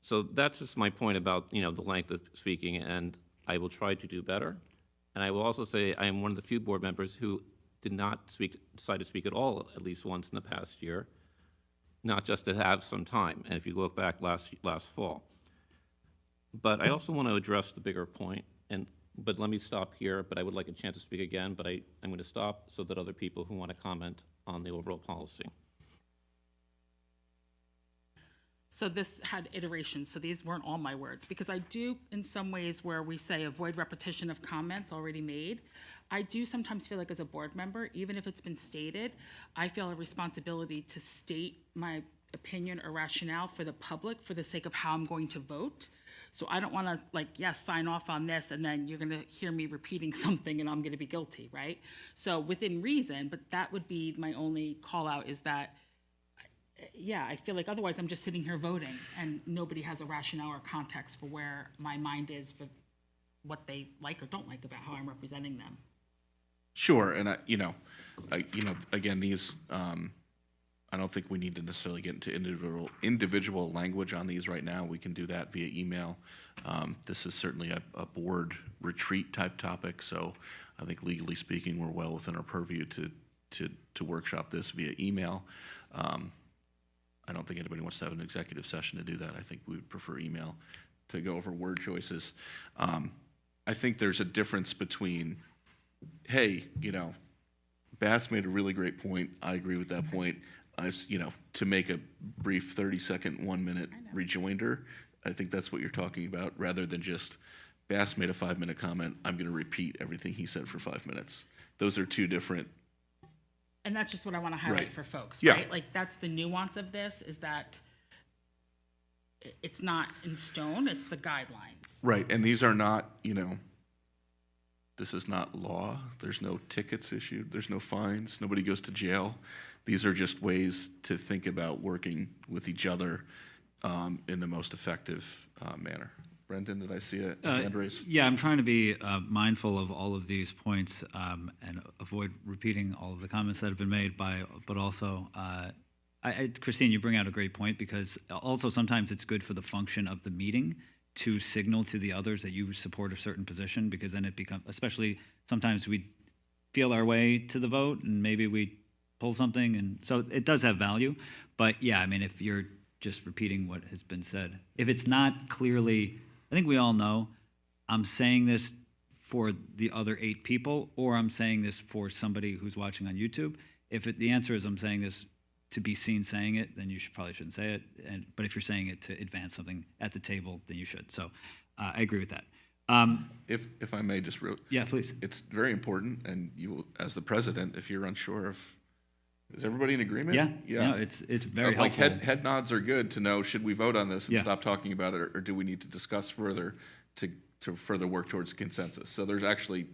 So that's just my point about, the length of speaking, and I will try to do better. And I will also say I am one of the few board members who did not decide to speak at all at least once in the past year, not just to have some time, and if you look back last fall. But I also want to address the bigger point, but let me stop here, but I would like a chance to speak again, but I'm going to stop so that other people who want to comment on the overall policy. So this had iterations, so these weren't all my words, because I do, in some ways where we say avoid repetition of comments already made, I do sometimes feel like as a board member, even if it's been stated, I feel a responsibility to state my opinion or rationale for the public for the sake of how I'm going to vote. So I don't want to, yes, sign off on this, and then you're going to hear me repeating something and I'm going to be guilty, right? So within reason, but that would be my only call out, is that I feel like otherwise I'm just sitting here voting and nobody has a rationale or context for where my mind is for what they like or don't like about how I'm representing them. Sure, and again, these, I don't think we need to necessarily get into individual language on these right now. We can do that via email. This is certainly a board retreat type topic, so I think legally speaking, we're well within our purview to workshop this via email. I don't think anybody wants to have an executive session to do that. I think we would prefer email to go over word choices. I think there's a difference between, hey, Bass made a really great point. I agree with that point. To make a brief 30-second, 1-minute rejoinder, I think that's what you're talking about, rather than just Bass made a 5-minute comment. I'm going to repeat everything he said for 5 minutes. Those are two different. And that's just what I want to highlight Right. for folks, Yeah. right? Like, that's the nuance of this, is that it's not in stone, it's the guidelines. Right, and these are not, this is not law. There's no tickets issued. There's no fines. Nobody goes to jail. These are just ways to think about working with each other in the most effective manner. Brendan, did I see a hand raise? Yeah, I'm trying to be mindful of all of these points and avoid repeating all of the comments that have been made but also, Christine, you bring out a great point, because also sometimes it's good for the function of the meeting to signal to the others that you support a certain position, because then it becomes, especially sometimes we feel our way to the vote and maybe we pull something, and so it does have value. But yeah, I mean, if you're just repeating what has been said, if it's not clearly, I think we all know, I'm saying this for the other 8 people, or I'm saying this for somebody who's watching on YouTube. If the answer is I'm saying this to be seen saying it, then you probably shouldn't say it. But if you're saying it to advance something at the table, then you should. So I agree with that. If I may just yeah, please. It's very important, and you, as the president, if you're unsure of, is everybody in agreement? Yeah. No, it's very like helpful. head nods are good to know, should we vote on this and Yeah. stop talking about it, or do we need to discuss further to further work towards consensus? So there's actually,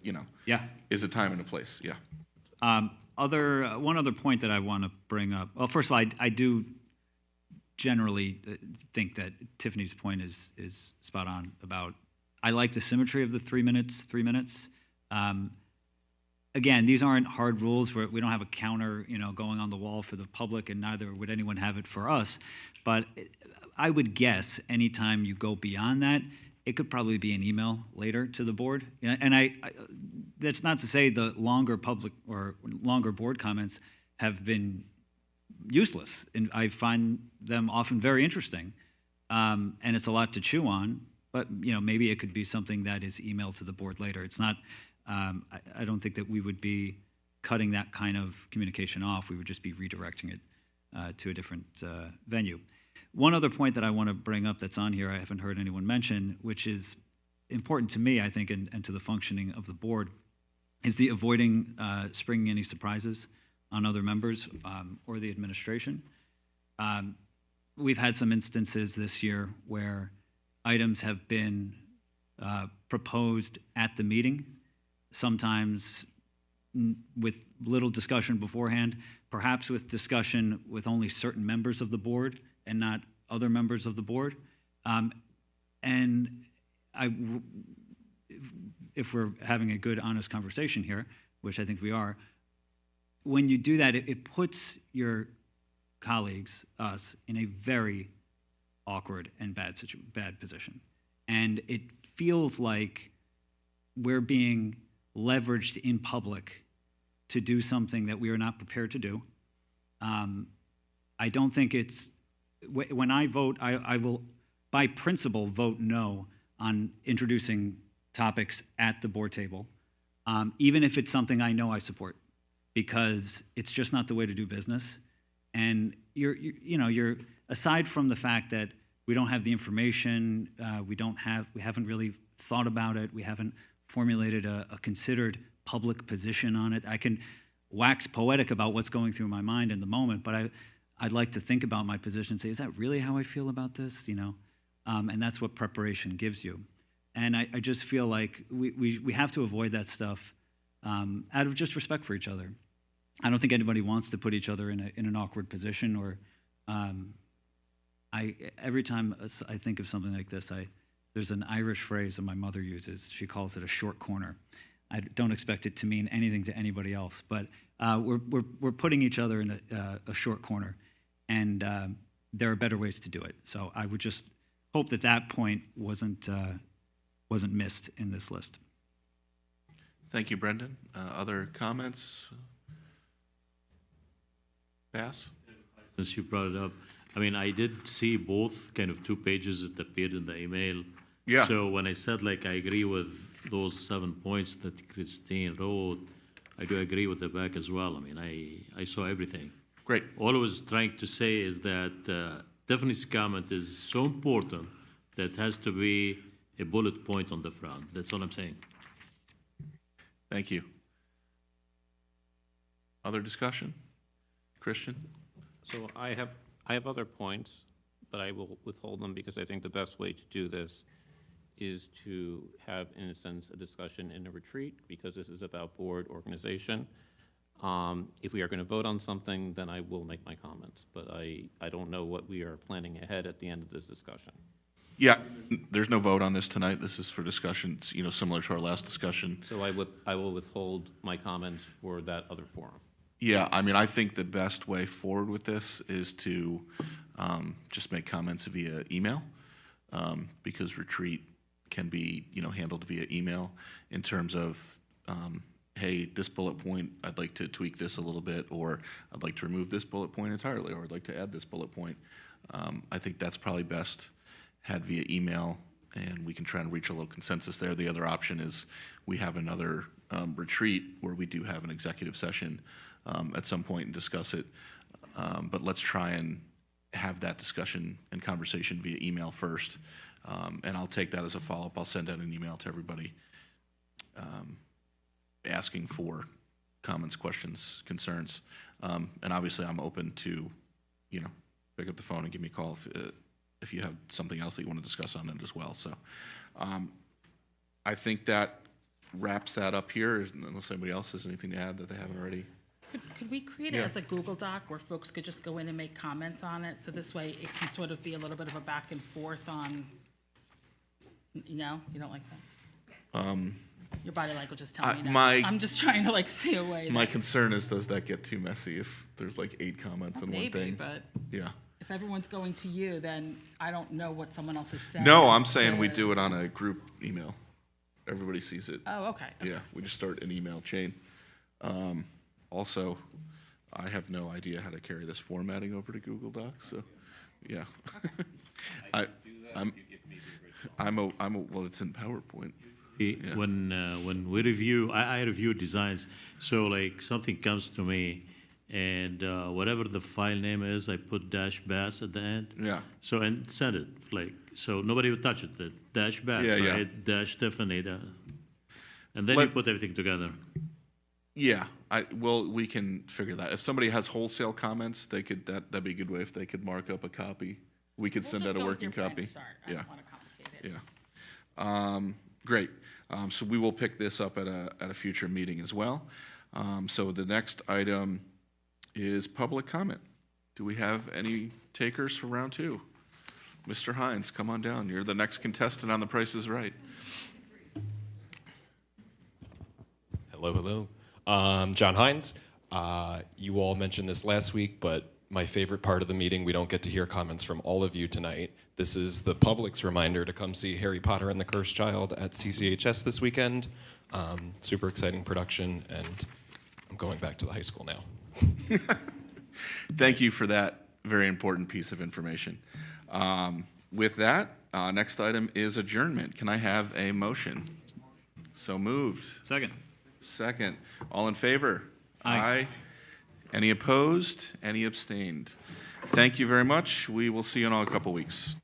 Yeah. is a time and a place. Yeah. One other point that I want to bring up. Well, first of all, I do generally think that Tiffany's point is spot on about, I like the symmetry of the 3 minutes. Again, these aren't hard rules. We don't have a counter, going on the wall for the public, and neither would anyone have it for us. But I would guess anytime you go beyond that, it could probably be an email later to the board. And I that's not to say the longer public or longer board comments have been useless. And I find them often very interesting. And it's a lot to chew on, but maybe it could be something that is emailed to the board later. It's not, I don't think that we would be cutting that kind of communication off. We would just be redirecting it to a different venue. One other point that I want to bring up that's on here I haven't heard anyone mention, which is important to me, I think, and to the functioning of the board, is the avoiding springing any surprises on other members or the administration. We've had some instances this year where items have been proposed at the meeting, sometimes with little discussion beforehand, perhaps with discussion with only certain members of the board and not other members of the board. And if we're having a good, honest conversation here, which I think we are, when you do that, it puts your colleagues, us, in a very awkward and bad position. And it feels like we're being leveraged in public to do something that we are not prepared to do. I don't think it's, when I vote, I will, by principle, vote no on introducing topics at the board table, even if it's something I know I support, because it's just not the way to do business. And you're aside from the fact that we don't have the information, we haven't really thought about it, we haven't formulated a considered public position on it. I can wax poetic about what's going through my mind in the moment, but I'd like to think about my position and say, is that really how I feel about this? And that's what preparation gives you. And I just feel like we have to avoid that stuff out of just respect for each other. I don't think anybody wants to put each other in an awkward position, or every time I think of something like this, there's an Irish phrase that my mother uses. She calls it a short corner. I don't expect it to mean anything to anybody else, but we're putting each other in a short corner, and there are better ways to do it. So I would just hope that point wasn't missed in this list. Thank you, Brendan. Other comments? Bass? Since you brought it up, I mean, I did see both kind of 2 pages that appeared in the email. Yeah. So when I said, like, I agree with those 7 points that Christine wrote, I do agree with the back as well. I mean, I saw everything. Great. All I was trying to say is that Tiffany's comment is so important that it has to be a bullet point on the front. That's all I'm saying. Thank you. Other discussion? Christian? So I have other points, but I will withhold them because I think the best way to do this is to have, in a sense, a discussion in a retreat, because this is about board organization. If we are going to vote on something, then I will make my comments, but I don't know what we are planning ahead at the end of this discussion. Yeah, there's no vote on this tonight. This is for discussions, similar to our last discussion. So I will withhold my comments for that other forum. Yeah, I mean, I think the best way forward with this is to just make comments via email, because retreat can be, handled via email in terms of, hey, this bullet point, I'd like to tweak this a little bit, or I'd like to remove this bullet point entirely, or I'd like to add this bullet point. I think that's probably best had via email, and we can try and reach a little consensus there. The other option is we have another retreat where we do have an executive session at some point and discuss it. But let's try and have that discussion and conversation via email first. And I'll take that as a follow-up. I'll send out an email to everybody asking for comments, questions, concerns. And obviously, I'm open to, pick up the phone and give me a call if you have something else that you want to discuss on it as well. So I think that wraps that up here, unless anybody else has anything to add that they haven't already. Could we create it as a Google Doc where folks could just go in and make comments on it? So this way it can sort of be a little bit of a back and forth on, you don't like that? Your body language is telling me no. I'm just trying to see a way. My concern is, does that get too messy if there's 8 comments in one thing? Maybe, but yeah. if everyone's going to you, then I don't know what someone else is saying. No, I'm saying we do it on a group email. Everybody sees it. Oh, okay. Yeah, we just start an email chain. Also, I have no idea how to carry this formatting over to Google Docs, so, yeah. Well, it's in PowerPoint. Yeah. When we review, I review designs, so something comes to me, and whatever the file name is, I put -bass at the end. Yeah. So, and send it, so nobody would touch it, the -bass, Yeah, yeah. right? Tiffany, and then you put everything together. Yeah, we can figure that. If somebody has wholesale comments, that'd be a good way if they could mark up a copy. We could send out a working copy. I Yeah, don't want to complicate it. yeah. Great. So we will pick this up at a future meeting as well. So the next item is public comment. Do we have any takers for round two? Mr. Hines, come on down. You're the next contestant on The Price is Right. Hello, hello. John Hines. You all mentioned this last week, but my favorite part of the meeting, we don't get to hear comments from all of you tonight. This is the public's reminder to come see Harry Potter and the Cursed Child at CCHS this weekend. Super exciting production, and I'm going back to the high school now. Thank you for that very important piece of information. With that, next item is adjournment. Can I have a motion? So moved. Second. Second. All in favor? Aye. Any opposed? Any abstained? Thank you very much. We will see you in a couple weeks.